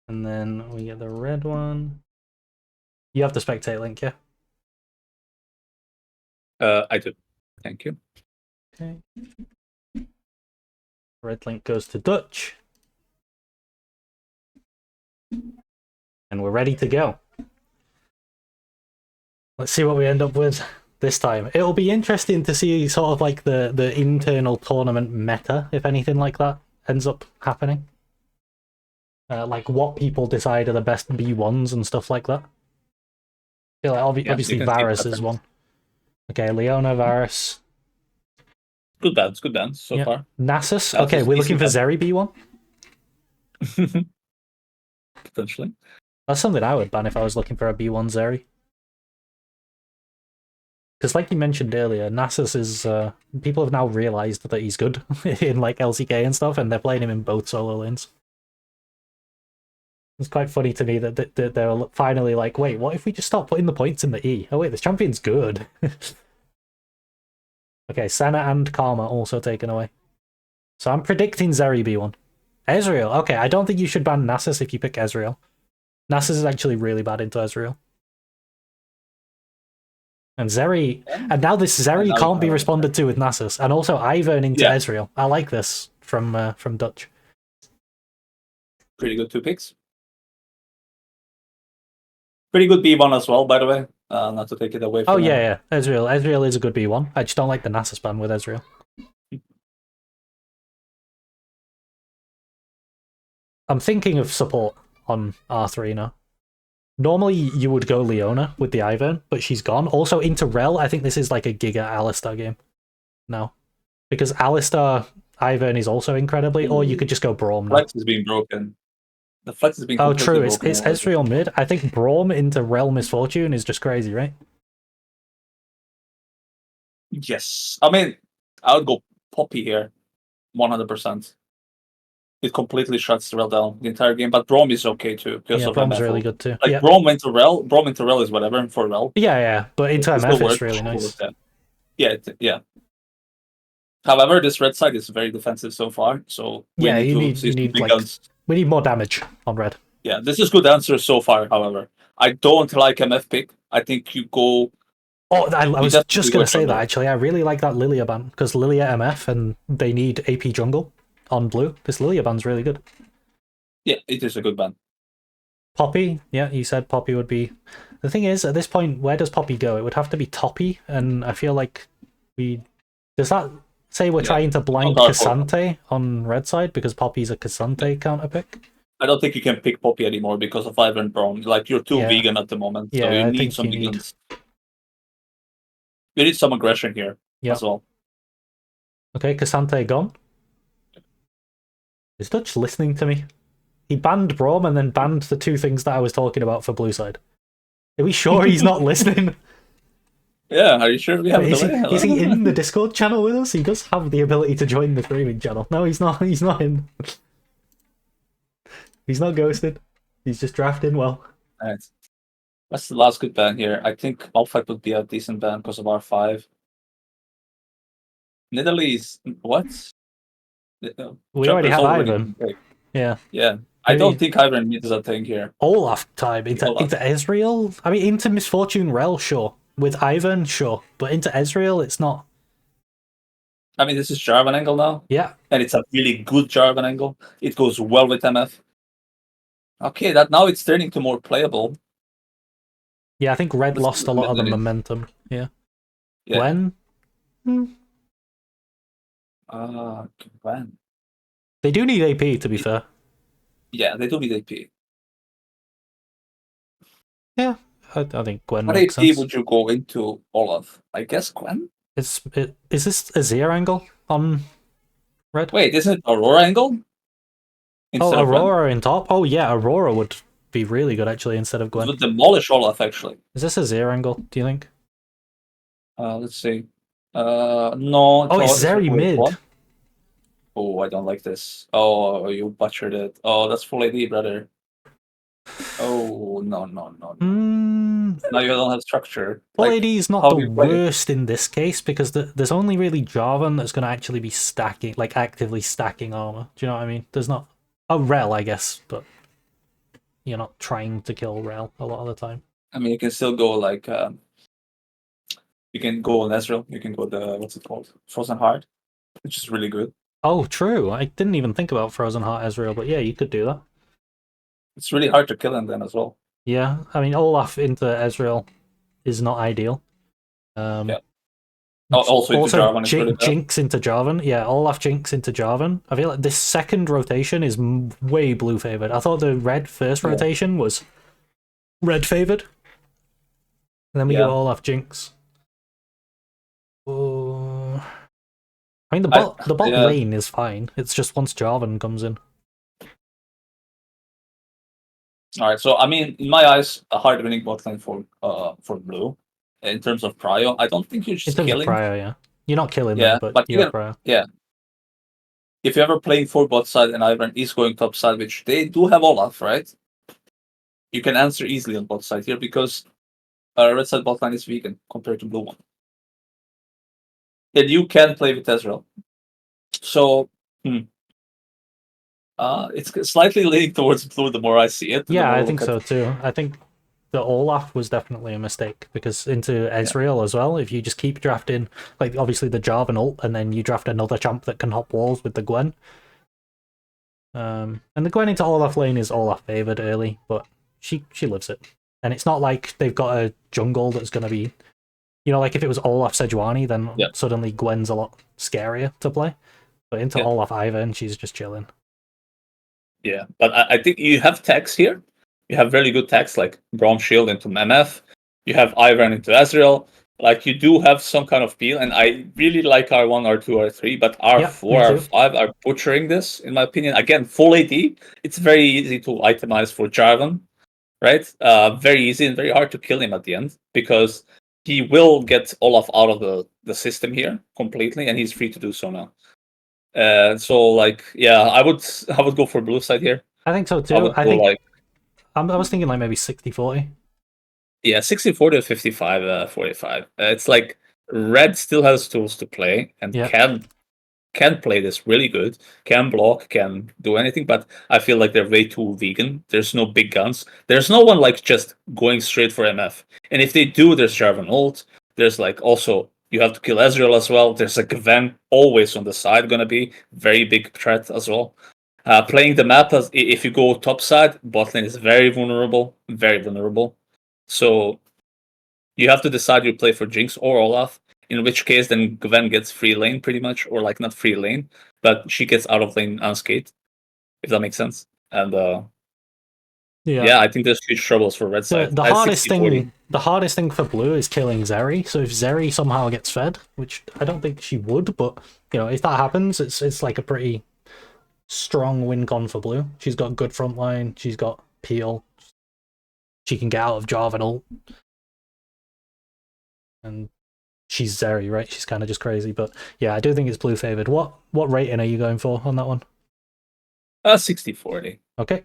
And then we get the red one. You have the spectate link, yeah? I do. Thank you. Okay. Red link goes to Dutch. And we're ready to go. Let's see what we end up with this time. It'll be interesting to see sort of like the internal tournament meta, if anything like that ends up happening. Like what people decide are the best B1s and stuff like that. I feel like obviously Varus is one. Okay, Leona, Varus. Good bands so far. Nasus. Okay, we're looking for Zeri B1. Potentially. That's something I would ban if I was looking for a B1 Zeri. Because like you mentioned earlier, Nasus is... people have now realised that he's good in like LCK and stuff, and they're playing him in both solo lanes. It's quite funny to me that they're finally like, wait, what if we just start putting the points in the E? Oh wait, this champion's good. Okay, Senna and Karma also taken away. So I'm predicting Zeri B1. Ezreal. Okay, I don't think you should ban Nasus if you pick Ezreal. Nasus is actually really bad into Ezreal. And Zeri... And now this Zeri can't be responded to with Nasus. And also Ivern into Ezreal. I like this from Dutch. Pretty good 2 picks. Pretty good B1 as well, by the way. Not to take it away from yeah. Ezreal is a good B1. I just don't like the Nasus ban with Ezreal. I'm thinking of support on R3 now. Normally you would go Leona with the Ivern, but she's gone. Also into Rel, I think this is like a Giga Alistar game now. Because Alistar Ivern is also incredibly, or you could just go Braum now. Flex is being broken. The flex is being Oh, true. It's broken. Ezreal mid. I think Braum into Rel Misfortune is just crazy, right? Yes. I mean, I would go Poppy here. 100%. It completely shuts Rel down the entire game, but Braum is okay too. Yeah, Braum's really good too. Like, Braum into Rel is whatever for Rel. Yeah, but into MF it's really nice. Yeah. However, this red side is very defensive so far, so we need more damage on red. Yeah, this is good answer so far, however. I don't like MF pick. I think you go... Oh, I was just going to say that, actually. I really like that Lilia ban, because Lilia MF, and they need AP jungle on blue. This Lilia ban's really good. Yeah, it is a good ban. Poppy, yeah, you said Poppy would be... The thing is, at this point, where does Poppy go? It would have to be Toppy, and I feel like we... Does that say we're trying to blank Cassante on red side, because Poppy's a Cassante counter pick? I don't think you can pick Poppy anymore because of Ivern Braum. Like, you're too vegan at the moment, so you need some vegans. You need some aggression here as well. Okay, Cassante gone. Is Dutch listening to me? He banned Braum and then banned the 2 things that I was talking about for blue side. Are we sure he's not listening? Yeah, are you sure we have is he in the Discord channel with us? He does have the ability to join the streaming channel. No, he's not. He's not in. He's not ghosted. He's just drafting well. Alright. That's the last good ban here. I think Malphite would be a decent ban because of R5. Nidalee is... What? We already have Ivern. Yeah. Yeah. I don't think Ivern needs a thing here. Olaf time into Ezreal? I mean, into Misfortune Rel, sure. With Ivern, sure. But into Ezreal, it's not. I mean, this is Jarvan angle now. Yeah. And it's a really good Jarvan angle. It goes well with MF. Okay, now it's turning to more playable. Yeah, I think red lost a lot of the momentum. Yeah. When? When? They do need AP, to be fair. Yeah, they do need AP. Yeah, I think Gwen What makes AP sense. would you go into Olaf? I guess Gwen? Is this a Zir angle on red? Wait, isn't it Aurora angle? Oh, Instead of Gwen? Aurora in top? Oh yeah, Aurora would be really good actually instead of It Gwen. would demolish Olaf, actually. Is this a Zir angle, do you think? Let's see. No, Oh, it's it's Zeri wait, mid. what? Oh, I don't like this. Oh, you butchered it. Oh, that's full AD, brother. Oh, no, no, no, no. Now you don't have structure. Full Like, AD is not how the do you play it? worst in this case because there's only really Jarvan that's going to actually be stacking, like actively stacking armor. Do you know what I mean? There's not a Rel, I guess, but you're not trying to kill Rel a lot of the time. I mean, you can still go like, you can go on Ezreal. You can go the, what's it called? Frozen Heart, which is really good. Oh, true. I didn't even think about Frozen Heart Ezreal, but yeah, you could do that. It's really hard to kill him then as well. Yeah, I mean Olaf into Ezreal is not ideal. Yeah. Also into Also, Jarvan is really bad. Jinx into Jarvan. Yeah, Olaf Jinx into Jarvan. I feel like this second rotation is way blue favored. I thought the red first Yeah. rotation was red favored. And then we go Olaf Jinx. Oh. I mean, the bot lane is fine. It's just once Jarvan comes in. All right, so I mean, in my eyes, a hard winning bot lane for blue. In terms of prio, I don't think you're In just terms killing. of prio, yeah. You're not killing Yeah, them, but but you have prio. yeah. If you're ever playing for bot side and Ivan is going top side, which they do have Olaf, right? You can answer easily on bot side here because red side bot line is vegan compared to blue one. And you can play with Ezreal. So, it's slightly leaning towards blue the more I see it. Yeah, I think so too. I think the Olaf was definitely a mistake because into Ezreal as well, if you just keep drafting, like obviously the Jarvan ult, and then you draft another champ that can hop walls with the Gwen. And the Gwen into Olaf lane is Olaf favored early, but she lives it. And it's not like they've got a jungle that's going to be, like if it was Olaf Sejuani, then suddenly Gwen's a lot scarier to play. But into Olaf Ivan, she's just chilling. Yeah, but I think you have tags here. You have really good tags like Braum Shield into MF. You have Ivan into Ezreal. Like you do have some kind of peel, and I really like R1, R2, R3, but R4, R5 are butchering this, in my opinion. Again, full AD. It's very easy to itemize for Jarvan, right? Very easy and very hard to kill him at the end because he will get Olaf out of the system here completely, and he's free to do so now. So like, yeah, I would go for blue side here. I think so too. I was thinking like maybe 60-40. Yeah, 60-40 or 55-45. It's like red still has tools to play and can play this really good, can block, can do anything, but I feel like they're way too vegan. There's no big guns. There's no one like just going straight for MF. And if they do, there's Jarvan ult. There's like also you have to kill Ezreal as well. There's a Gwen always on the side, gonna be very big threat as well. Playing the map as if you go top side, bot lane is very vulnerable, very vulnerable. So you have to decide you play for Jinx or Olaf. In which case, then Gwen gets free lane pretty much, or like not free lane, but she gets out of lane unscathed, if that makes sense. And yeah, I think there's huge troubles for red side. The hardest thing for blue is killing Zeri. So if Zeri somehow gets fed, which I don't think she would, but if that happens, it's like a pretty strong win con for blue. She's got good front line. She's got peel. She can get out of Jarvan ult. And she's Zeri, right? She's kind of just crazy, but yeah, I do think it's blue favored. What rating are you going for on that one? 60-40. Okay.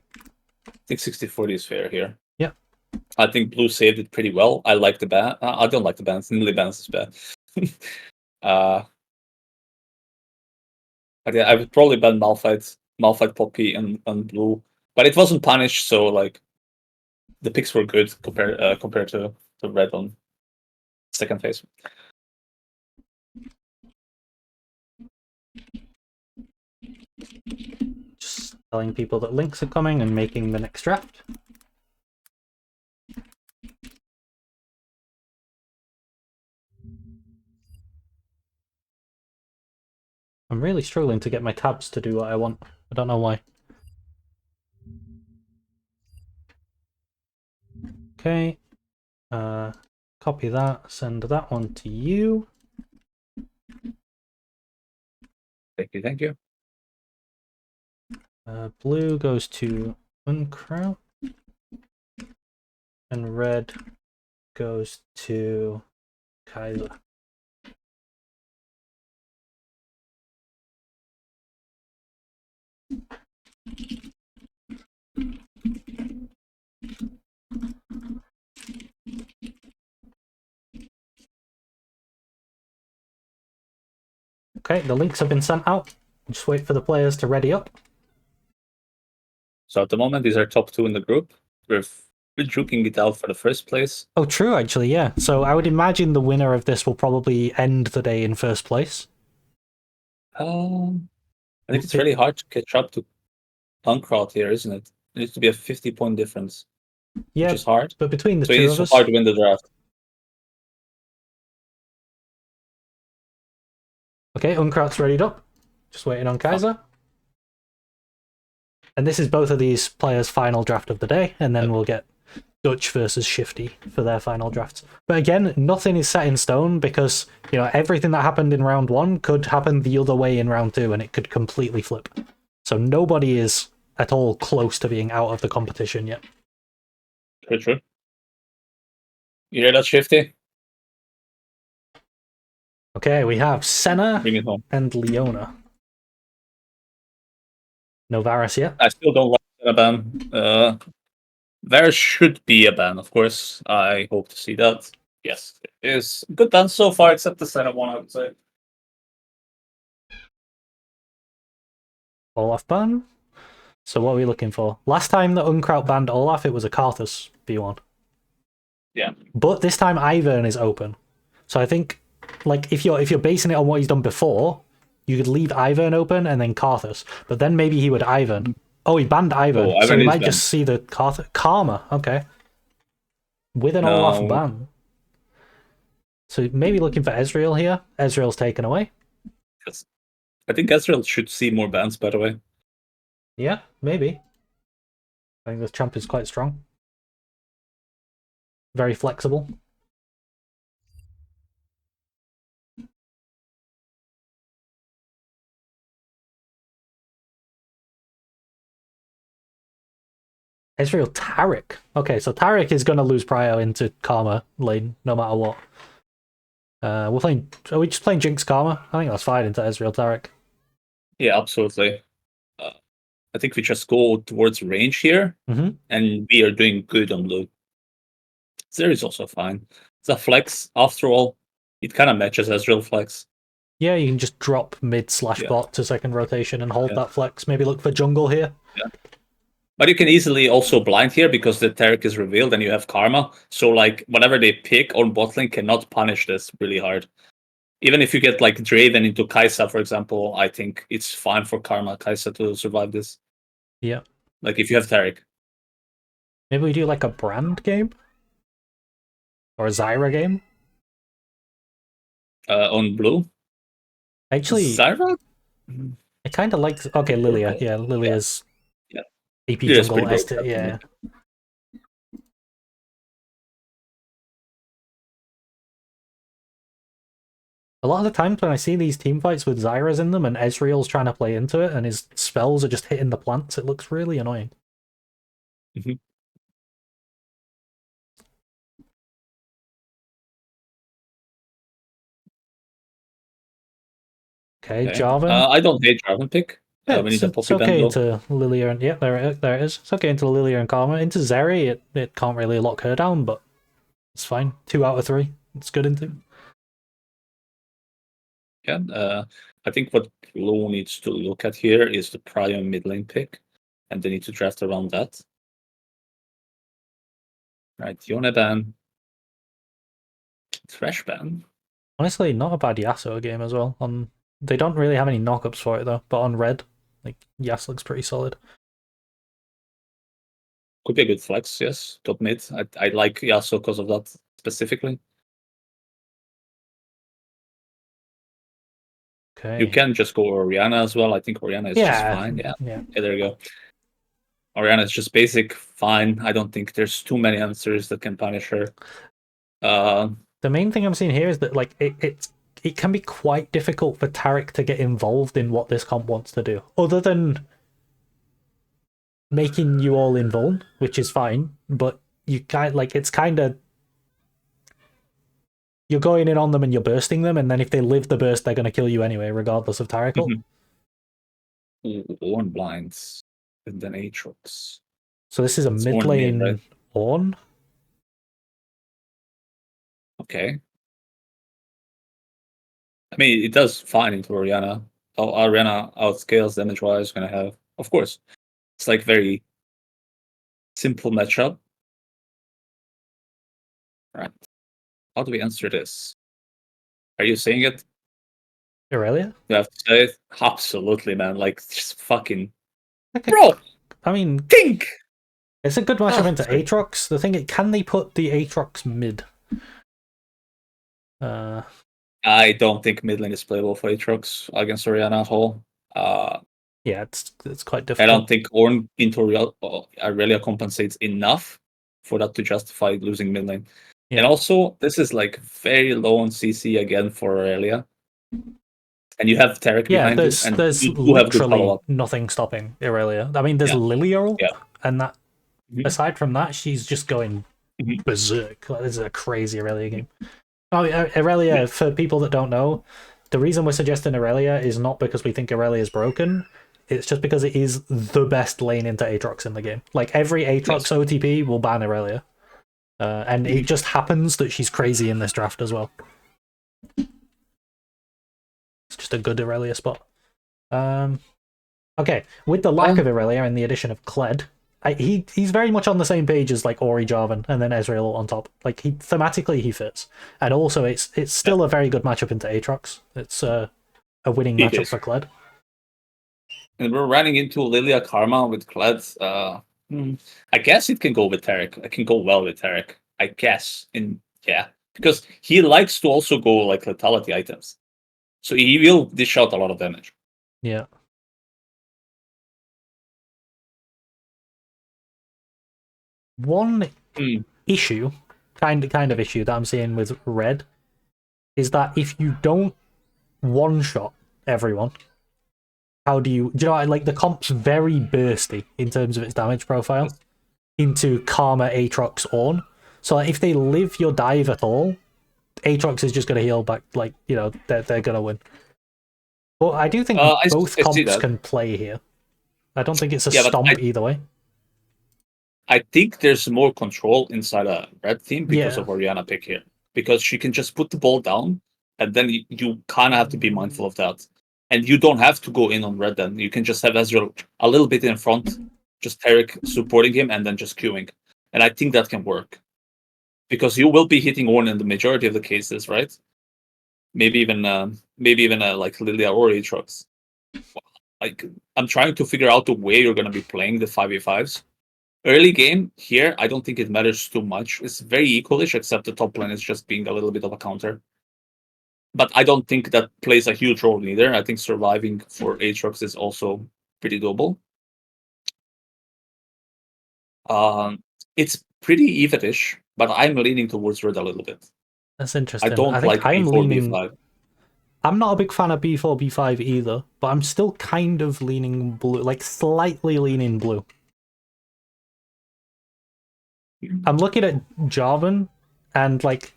I think 60-40 is fair here. Yeah. I think blue saved it pretty well. I like the ban. I don't like the bans. Nidalee bans is bad. I would probably ban Malphite Poppy and blue, but it wasn't punished, so like the picks were good compared to red on second phase. Just telling people that links are coming and making the next draft. I'm really struggling to get my tabs to do what I want. I don't know why. Okay. Copy that, send that one to you. Thank you, thank you. Blue goes to Unkraut. And red goes to Kaezer. Okay, the links have been sent out. Just wait for the players to ready up. So at the moment, these are top 2 in the group. We're juking it out for the first place. Oh, true, actually, yeah. So I would imagine the winner of this will probably end the day in first place. I think it's really hard to catch up to Unkraut here, isn't it? It needs to be a 50-point difference, Yeah, which is hard. but between the So two it's of so us... hard to win the draft. Okay, Unkraut's readied up. Just waiting on Kaezer. And this is both of these players' final draft of the day, and then we'll get Dutch versus Shifty for their final drafts. But again, nothing is set in stone because, you know, everything that happened in round 1 could happen the other way in round 2, and it could completely flip. So nobody is at all close to being out of the competition yet. True. You hear that, Shifty? Okay, we have Senna Bring it home. and Leona. No Varus yet? I still don't like a ban. There should be a ban, of course. I hope to see that. Yes, it is. Good ban so far, except the setup one, I would say. Olaf ban. So what are we looking for? Last time that Unkraut banned Olaf, it was a Karthus B1. Yeah. But this time Ivern is open. So I think, like, if you're basing it on what he's done before, you could leave Ivern open and then Karthus. But then maybe he would Ivern. Oh, he banned Ivern. Oh, so Ivern you is might banned. just see the Karma. Okay. With an No. Olaf ban. So maybe looking for Ezreal here. Ezreal's taken away. Yes. I think Ezreal should see more bans, by the way. Yeah, maybe. I think this champ is quite strong. Very flexible. Ezreal Taric. Okay, so Taric is going to lose Prio into Karma lane, no matter what. We're playing. Are we just playing Jinx Karma? I think that's fine into Ezreal Taric. Yeah, absolutely. I think we just go towards range here, and we are doing good on blue. Zeri is also fine. It's a flex. After all, it kind of matches Ezreal flex. Yeah, you can just drop mid/bot to second rotation and hold that flex. Maybe look for jungle here. Yeah. But you can easily also blind here because the Taric is revealed and you have Karma. So like whatever they pick on bot lane cannot punish this really hard. Even if you get like Draven into Kaezer, for example, I think it's fine for Karma Kaezer to survive this. Yeah. Like if you have Taric. Maybe we do like a Brand game? Or a Zyra game? On blue? Actually, Zyra? I kind of like... Okay, Lilia. Yeah, Lilia's AP Lilia's jungle. pretty broke, Yeah. A lot of the times when I see these team fights with Zyras in them and Ezreal's trying to play into it and his spells are just hitting the plants, it looks really annoying. Okay, Jarvan. I don't hate Jarvan pick. Yeah, We need a it's Poppy okay Band, into Lilia and... Yeah, there it is. It's okay into Lilia and Karma. Into Zeri, it can't really lock her down, but it's fine. 2 out of 3. It's good into. Yeah, I think what Blue needs to look at here is the prior mid lane pick, and they need to draft around that. Right, Yone ban. Thresh ban. Honestly, not a bad Yasuo game as well. They don't really have any knockups for it though, but on red, like Yas looks pretty solid. Could be a good flex, yes. Top mid. I like Yasuo because of that specifically. Okay. You can just go Orianna as well. I think Orianna is just fine. Yeah, there you go. Orianna is just basic, fine. I don't think there's too many answers that can punish her. The main thing I'm seeing here is that like it can be quite difficult for Tarek to get involved in what this comp wants to do, other than making you all invuln, which is fine, but you can't, like, it's kind of, you're going in on them and you're bursting them, and then if they live the burst, they're going to kill you anyway, regardless of Tarek. Ornn blinds, and then Aatrox. So this is a mid lane right? Ornn. Okay. I mean, it does fine into Orianna. Orianna outscales damage-wise, going to have... Of course. It's like very simple matchup. Right. How do we answer this? Are you saying it? Irelia? You have to say it? Absolutely, man. Like, just fucking... Okay. Bro! I mean... Think! It's a good matchup into Aatrox. The thing is, can they put the Aatrox mid? I don't think mid lane is playable for Aatrox against Orianna at all. Yeah, it's quite I difficult. don't think Ornn into Irelia compensates enough for that to justify losing mid lane. Yeah. And also, this is like very low on CC again for Irelia. And you have Tarek behind you, and there's you do have good literally follow-up. nothing stopping Irelia. I mean, there's Lilial, and that. Aside from that, she's just going berserk. Like, this is a crazy Irelia game. Oh, Irelia, for people that don't know, the reason we're suggesting Irelia is not because we think Irelia is broken. It's just because it is the best lane into Aatrox in the game. Like, every Aatrox OTP will ban Irelia. And it just happens that she's crazy in this draft as well. It's just a good Irelia spot. Okay, with the lack of Irelia and the addition of Kled, he's very much on the same page as like Ori Jarvan and then Ezreal on top. Like, thematically he fits, and also it's still a very good matchup into Aatrox. It's a winning matchup for Kled. And we're running into Lilia Karma with Kled. I guess it can go with Tarek. It can go well with Tarek. I guess, because he likes to also go like lethality items, so he will dish out a lot of damage. Yeah. One issue, kind of issue that I'm seeing with Red, is that if you don't one-shot everyone, how do you know, like, the comp's very bursty in terms of its damage profile into Karma, Aatrox, Ornn. So like, if they live your dive at all, Aatrox is just going to heal back, like, you know, they're going to win. But I do think both comps can play here. I don't think it's a stomp either way. I think there's more control inside a Red team because of Orianna pick here. Because she can just put the ball down, and then you kind of have to be mindful of that. And you don't have to go in on Red then. You can just have Ezreal a little bit in front, just Tarek supporting him, and then just queuing. And I think that can work. Because you will be hitting Ornn in the majority of the cases, right? Maybe even like Lilia or Aatrox. Like, I'm trying to figure out the way you're going to be playing the 5v5s. Early game here, I don't think it matters too much. It's very equalish, except the top lane is just being a little bit of a counter. But I don't think that plays a huge role either. I think surviving for Aatrox is also pretty doable. It's pretty evenish, but I'm leaning towards Red a little bit. That's interesting. I don't like B4, B5. I'm not a big fan of B4, B5 either, but I'm still kind of leaning blue, like slightly leaning blue. I'm looking at Jarvan, and like,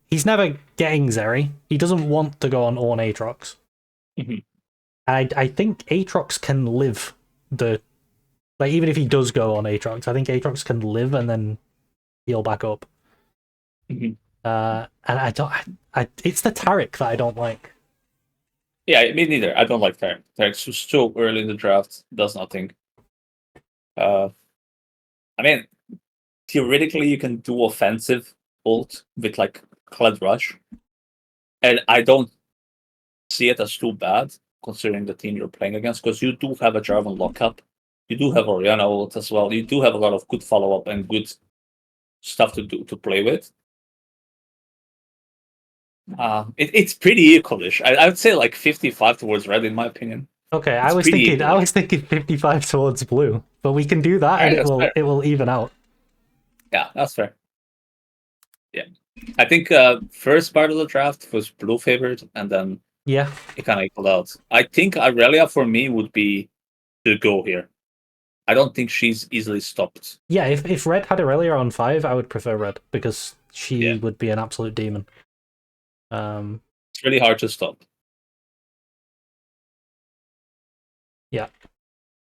he's never getting Zeri. He doesn't want to go on Ornn Aatrox. I think Aatrox can live the... Like, even if he does go on Aatrox, I think Aatrox can live and then heal back up. And I don't... it's the Tarek that I don't like. Yeah, me neither. I don't like Tarek. Tarek's so early in the draft, does nothing. I mean, theoretically, you can do offensive ult with like Kled Rush, and I don't see it as too bad considering the team you're playing against, because you do have a Jarvan lockup, you do have Orianna ult as well, you do have a lot of good follow up and good stuff to play with. It's pretty equalish. I would say like 55 towards Red in my opinion. Okay, I It's was pretty thinking equal. 55 towards blue, but we can do that Alright, and that's fair. it will even out. Yeah, that's fair. Yeah, I think first part of the draft was blue favored, and then Yeah. it kind of equaled out. I think Aurelia for me would be the go here. I don't think she's easily stopped. Yeah, if red had Aurelia on 5, I would prefer red because she Yeah. would be an absolute demon. It's really hard to stop. Yeah.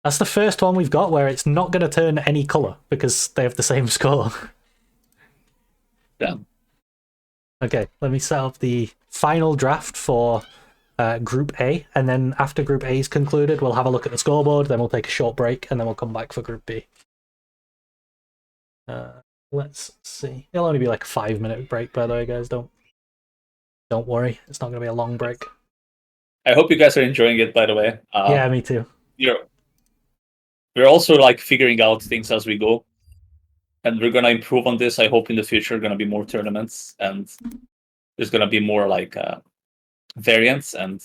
That's the first one we've got where it's not going to turn any colour because they have the same score. Yeah. Okay, let me set up the final draft for Group A, and then after Group A is concluded, we'll have a look at the scoreboard, then we'll take a short break, and then we'll come back for Group B. Let's see. It'll only be like a 5-minute break, by the way, guys. Don't worry. It's not going to be a long break. I hope you guys are enjoying it, by the way. Yeah, me too. We're also like figuring out things as we go, and we're gonna improve on this. I hope in the future gonna be more tournaments, and there's gonna be more like variants and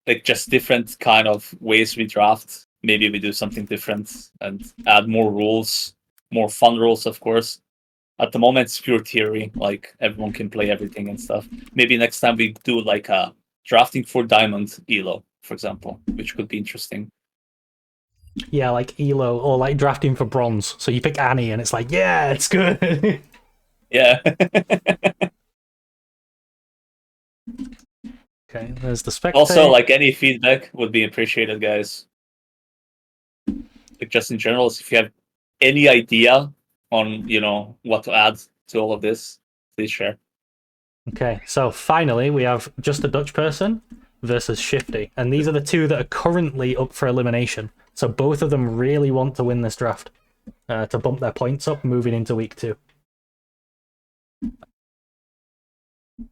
like just different kind of ways we draft. Maybe we do something different and add more rules, more fun rules, of course. At the moment, it's pure theory. Like everyone can play everything and stuff. Maybe next time we do like a drafting for diamond elo, for example, which could be interesting. Yeah, like elo or like drafting for bronze. So you pick Annie, and it's like, yeah, it's good. Yeah. Okay, there's the spectate. Also, like any feedback would be appreciated, guys. Like just in general, if you have any idea on what to add to all of this, please share. Okay, so finally we have JustADutchPerson versus Shifty, and these are the two that are currently up for elimination. So both of them really want to win this draft to bump their points up moving into week 2.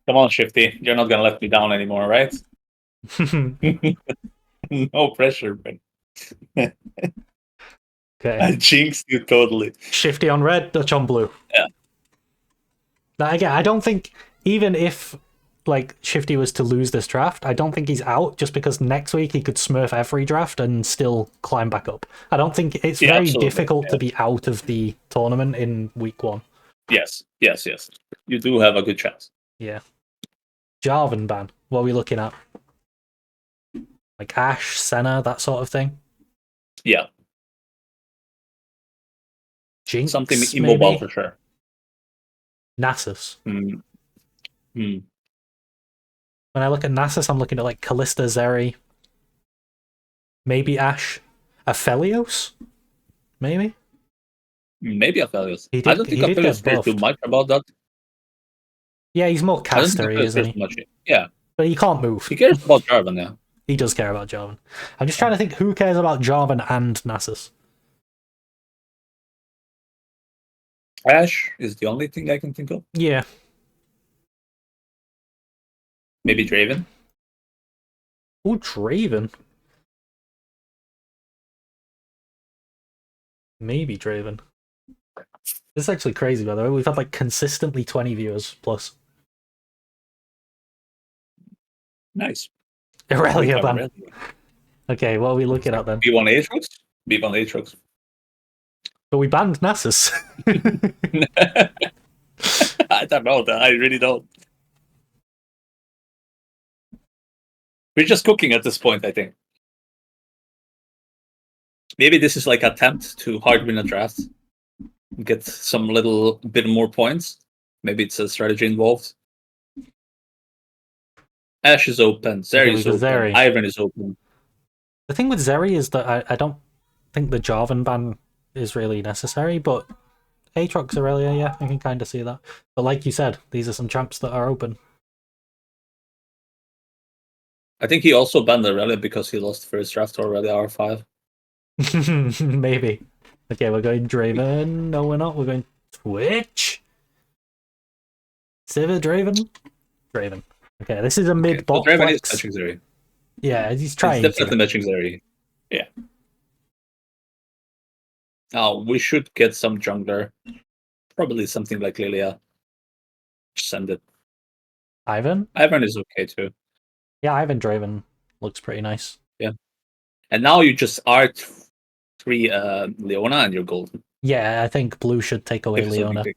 Come on, Shifty. You're not gonna let me down anymore, right? No pressure, man. Okay. I jinxed you totally. Shifty on red, Dutch on blue. Yeah. Now, again, I don't think, even if like Shifty was to lose this draft, I don't think he's out, just because next week he could smurf every draft and still climb back up. I don't think it's very difficult to be out of the tournament in week 1. Yes. You do have a good chance. Yeah. Jarvan ban. What are we looking at? Like Ashe, Senna, that sort of thing? Yeah. Jinx, something immobile maybe? for sure. Nasus. Hmm. When I look at Nasus, I'm looking at like Kalista, Zeri, maybe Ashe, Aphelios, maybe. Maybe Aphelios. He I don't think did Aphelios get cares too buffed. much about that. Yeah, he's more I don't think castery, Aphelios isn't cares he? too much. Yeah, But he can't move. he cares about Jarvan now. He does care about Jarvan. I'm just trying to think who cares about Jarvan and Nasus. Ashe is the only thing I can think of. Yeah. Maybe Draven. Oh, Draven. Maybe Draven. This is actually crazy, by the way. We've had like consistently 20 viewers plus. Nice. Aurelia ban. Okay, what are we looking at then? B1 Aatrox? B1 Aatrox. But we banned Nasus. I don't know. I really don't. We're just cooking at this point, I think. Maybe this is like an attempt to hard win a draft. Get some little bit more points. Maybe it's a strategy involved. Ashe is open. Zeri is open. Zeri. Ivan is open. The thing with Zeri is that I don't think the Jarvan ban is really necessary, but Aatrox, Aurelia, yeah, I can kind of see that. But like you said, these are some champs that are open. I think he also banned Aurelia because he lost first draft to Aurelia R5. Maybe. Okay, we're going Draven. No, we're not. We're going Twitch. Sivir Draven. Draven. Okay, this is a mid-bot Draven flex. is matching Zeri. Yeah, he's trying. He's definitely matching Zeri. Yeah. Now we should get some jungler. Probably something like Lilia. Send it. Ivan? Ivan is okay too. Yeah, Ivan Draven looks pretty nice. Yeah. And now you just R3 Leona and you're golden. Yeah, I think blue should take away If something Leona. big.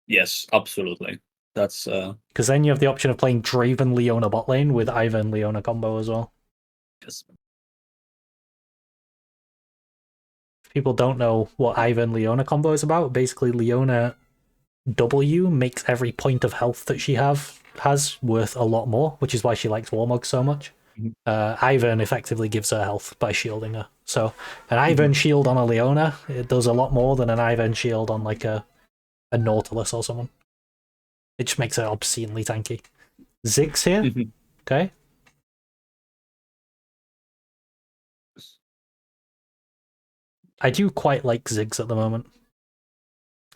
Yes, absolutely. That's Because then you have the option of playing Draven Leona bot lane with Ivan Leona combo as well. yes. If people don't know what Ivan Leona combo is about, basically Leona W makes every point of health that she has worth a lot more, which is why she likes Warmog so much. Ivan effectively gives her health by shielding her. So an Ivan shield on a Leona, it does a lot more than an Ivan shield on like a Nautilus or someone. It just makes her obscenely tanky. Ziggs here, okay. I do quite like Ziggs at the moment,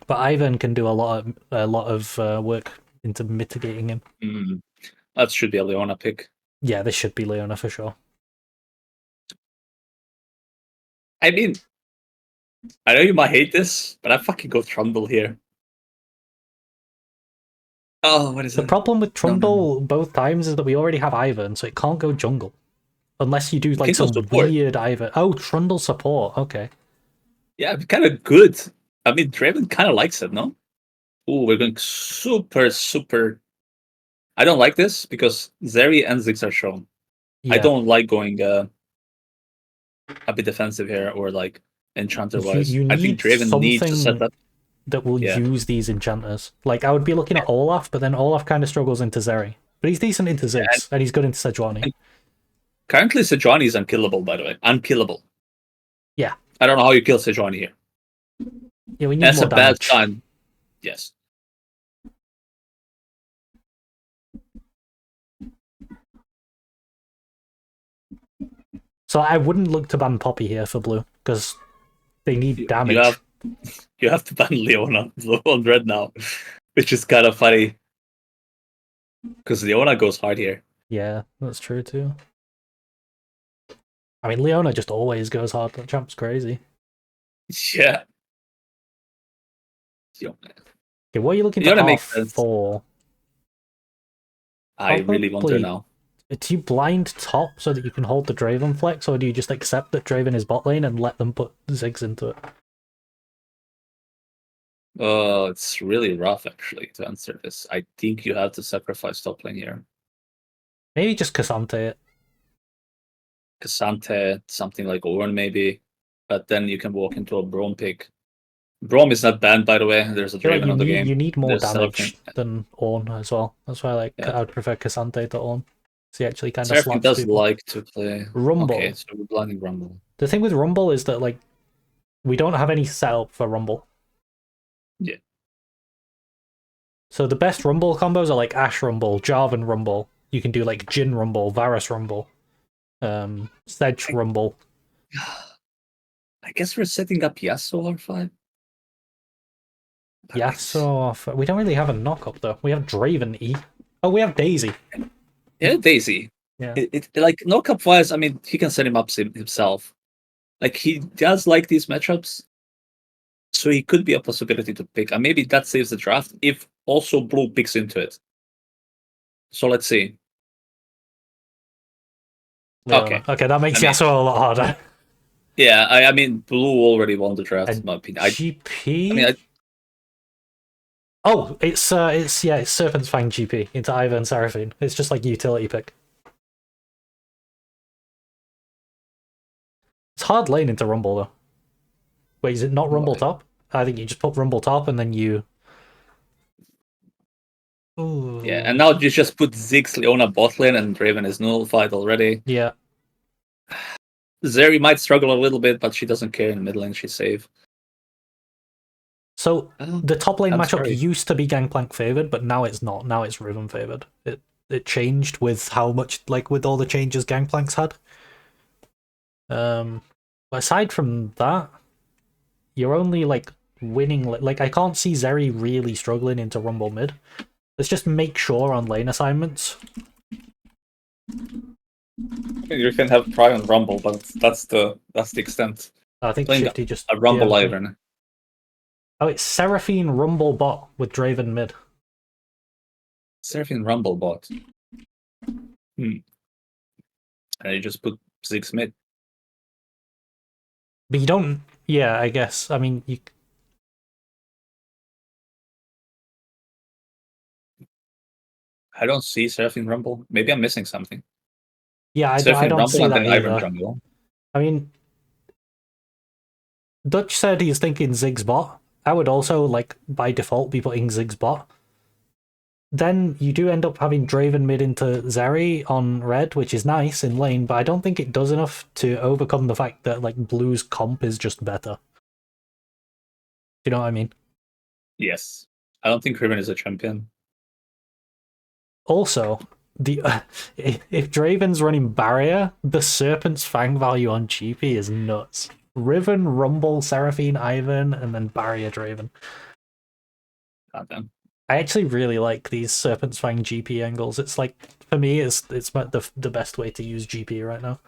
but Ivan can do a lot of work into mitigating him. That should be a Leona pick. Yeah, this should be Leona for sure. I mean, I know you might hate this, but I fucking go Trundle here. Oh, what is The that? problem with Trundle both times is that we already have Ivan, so it can't go jungle. Unless you do like some weird Ivan. Oh, Trundle support, okay. Yeah, kind of good. I mean, Draven kind of likes it, no? Ooh, we're going super, super... I don't like this because Zeri and Ziggs are shown. Yeah. I don't like going a bit defensive here or like enchanter-wise. You need I think Draven needs to set up that will use these enchanters. Like, I would be looking at Olaf, but then Olaf kind of struggles into Zeri. But he's decent into Ziggs, and he's good into Sejuani. Currently, Sejuani is unkillable, by the way. Unkillable. Yeah. I don't know how you kill Sejuani here. Yeah, we need That's more a bad damage. sign. Yes. So I wouldn't look to ban Poppy here for blue, because they need damage. You have to ban Leona blue on red now, which is kind of funny. Because Leona goes hard here. Yeah, that's true too. I mean, Leona just always goes hard. That champ's crazy. Yeah. Okay, what are you looking to off for? I really wonder now. Do you blind top so that you can hold the Draven flex, or do you just accept that Draven is bot lane and let them put Ziggs into it? It's really rough, actually, to answer this. I think you have to sacrifice top lane here. Maybe just Cassante it. Cassante, something like Ornn, maybe. But then you can walk into a Braum pick. Braum is not banned, by the way. There's a Draven on the game. You need more damage than Ornn as well. That's why I would prefer Cassante to Ornn. So he actually kind of slaps people. Does like to play Rumble. Okay, so we're blinding Rumble. The thing with Rumble is that we don't have any setup for Rumble. Yeah. So the best Rumble combos are like Ashe Rumble, Jarvan Rumble. You can do like Jhin Rumble, Varus Rumble, Sedge Rumble. I guess we're setting up Yasuo R5. Yasuo. We don't really have a knock-up though. We have Draven E. Oh, we have Daisy. Yeah, Daisy. Yeah. Like knock-up wise, I mean, he can set him up himself. Like he does like these matchups, so he could be a possibility to pick. And maybe that saves the draft if also blue picks into it. So let's see. Okay, that makes Yasuo a lot harder. Yeah, I mean, blue already won the draft, in my opinion. GP? Oh, it's Serpent's Fang GP into Ivern and Seraphine. It's just like utility pick. It's hard lane into Rumble though. Wait, is it not Rumble top? I think you just put Rumble top and then you... Ooh. Yeah, and now you just put Ziggs Leona bot lane and Draven is nullified already. Yeah. Zeri might struggle a little bit, but she doesn't care. In mid lane, she's safe. So the top lane matchup used to be Gangplank favored, but now it's not. Now it's Riven favored. It changed with how much, with all the changes Gangplank's had. Aside from that, you're only winning. I can't see Zeri really struggling into Rumble mid. Let's just make sure on lane assignments. You can have Pry on Rumble, but that's the extent. I think Shifty just a Rumble Ivern. Oh, it's Seraphine Rumble bot with Draven mid. Seraphine Rumble bot. And you just put 6 mid. But you don't. Yeah, I guess. I mean, you. I don't see Seraphine Rumble. Maybe I'm missing something. Yeah, I Seraphine don't Rumble see and that then Iron either. Jungle. I mean, Dutch said he's thinking Ziggs bot. I would also, like, by default, be putting Ziggs bot. Then you do end up having Draven mid into Zeri on red, which is nice in lane, but I don't think it does enough to overcome the fact that, like, Blue's comp is just better. Do you know what I mean? Yes. I don't think Riven is a champion. Also, the if Draven's running barrier, the Serpent's Fang value on GP is nuts. Riven, Rumble, Seraphine, Ivan, and then barrier Draven. Goddamn. I actually really like these Serpent's Fang GP angles. It's like, for me, it's the best way to use GP right now.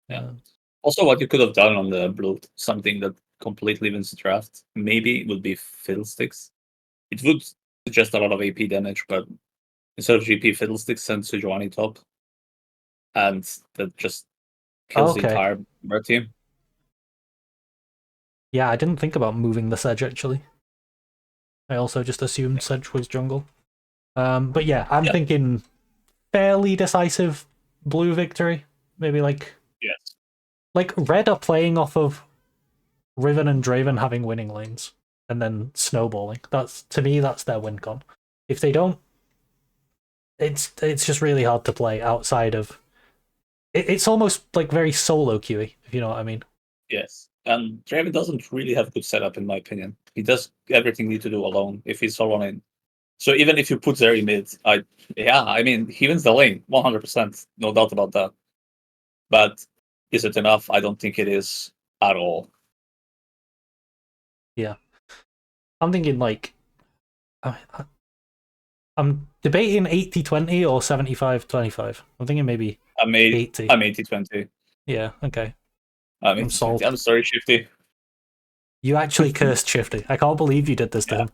Yeah. Also, what you could have done on the blue, something that completely wins the draft, maybe would be Fiddlesticks. It would suggest a lot of AP damage, but instead of GP, Fiddlesticks sends Sejuani top, and that just kills the entire red team. Yeah, I didn't think about moving the Sedge, actually. I also just assumed Sedge was jungle. But yeah, I'm thinking fairly decisive blue victory. Maybe like... Yes. Like, red are playing off of Riven and Draven having winning lanes, and then snowballing. That's, to me, that's their win con. If they don't, it's just really hard to play outside of... It's almost like very solo queuey, if you know what I mean. Yes. And Draven doesn't really have good setup, in my opinion. He does everything he need to do alone if he's solo in. So even if you put Zeri mid, I mean, he wins the lane, 100%, no doubt about that. But is it enough? I don't think it is at all. Yeah. I'm thinking, like... I'm debating 80-20 or 75-25. I'm thinking maybe 80. I'm 80-20. Yeah, okay. I'm solved. I'm sorry, Shifty. You actually cursed Shifty. I can't believe you did this to him.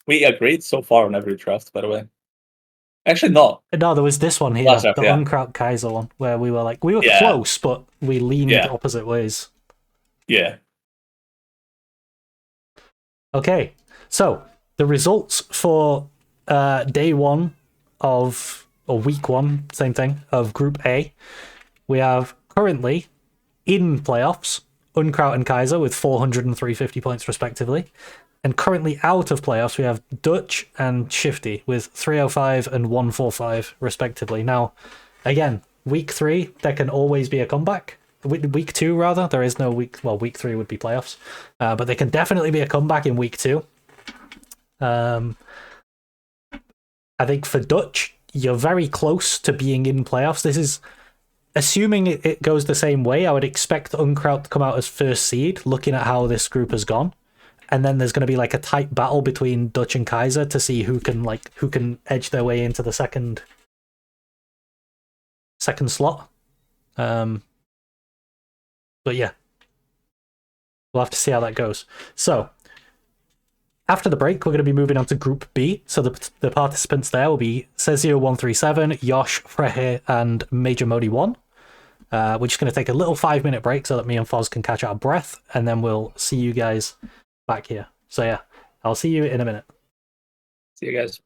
We agreed so far on every draft, by the way. Actually, no. No, there was this one here, Last draft, the Unkraut Kaezer one, where we were like, we were close, but we leaned opposite ways. Yeah. Okay, so the results for day one of, or week one, same thing, of Group A. We have currently in playoffs Unkraut and Kaezer with 400 and 350 points respectively. And currently out of playoffs, we have Dutch and Shifty with 305 and 145 respectively. Now, again, week 3, there can always be a comeback. Week 2, rather. There is no week... Well, week 3 would be playoffs. But there can definitely be a comeback in week 2. I think for Dutch, you're very close to being in playoffs. This is... Assuming it goes the same way, I would expect Unkraut to come out as first seed, looking at how this group has gone. And then there's going to be like a tight battle between Dutch and Kaezer to see who can edge their way into the second slot. But yeah, we'll have to see how that goes. So after the break, we're going to be moving on to Group B. So the participants there will be Cezio137, Yosh, Frehe, and Major Modi 1. We're just going to take a little 5-minute break so that me and Foz can catch our breath, and then we'll see you guys back here. So yeah, I'll see you in a minute. See you guys.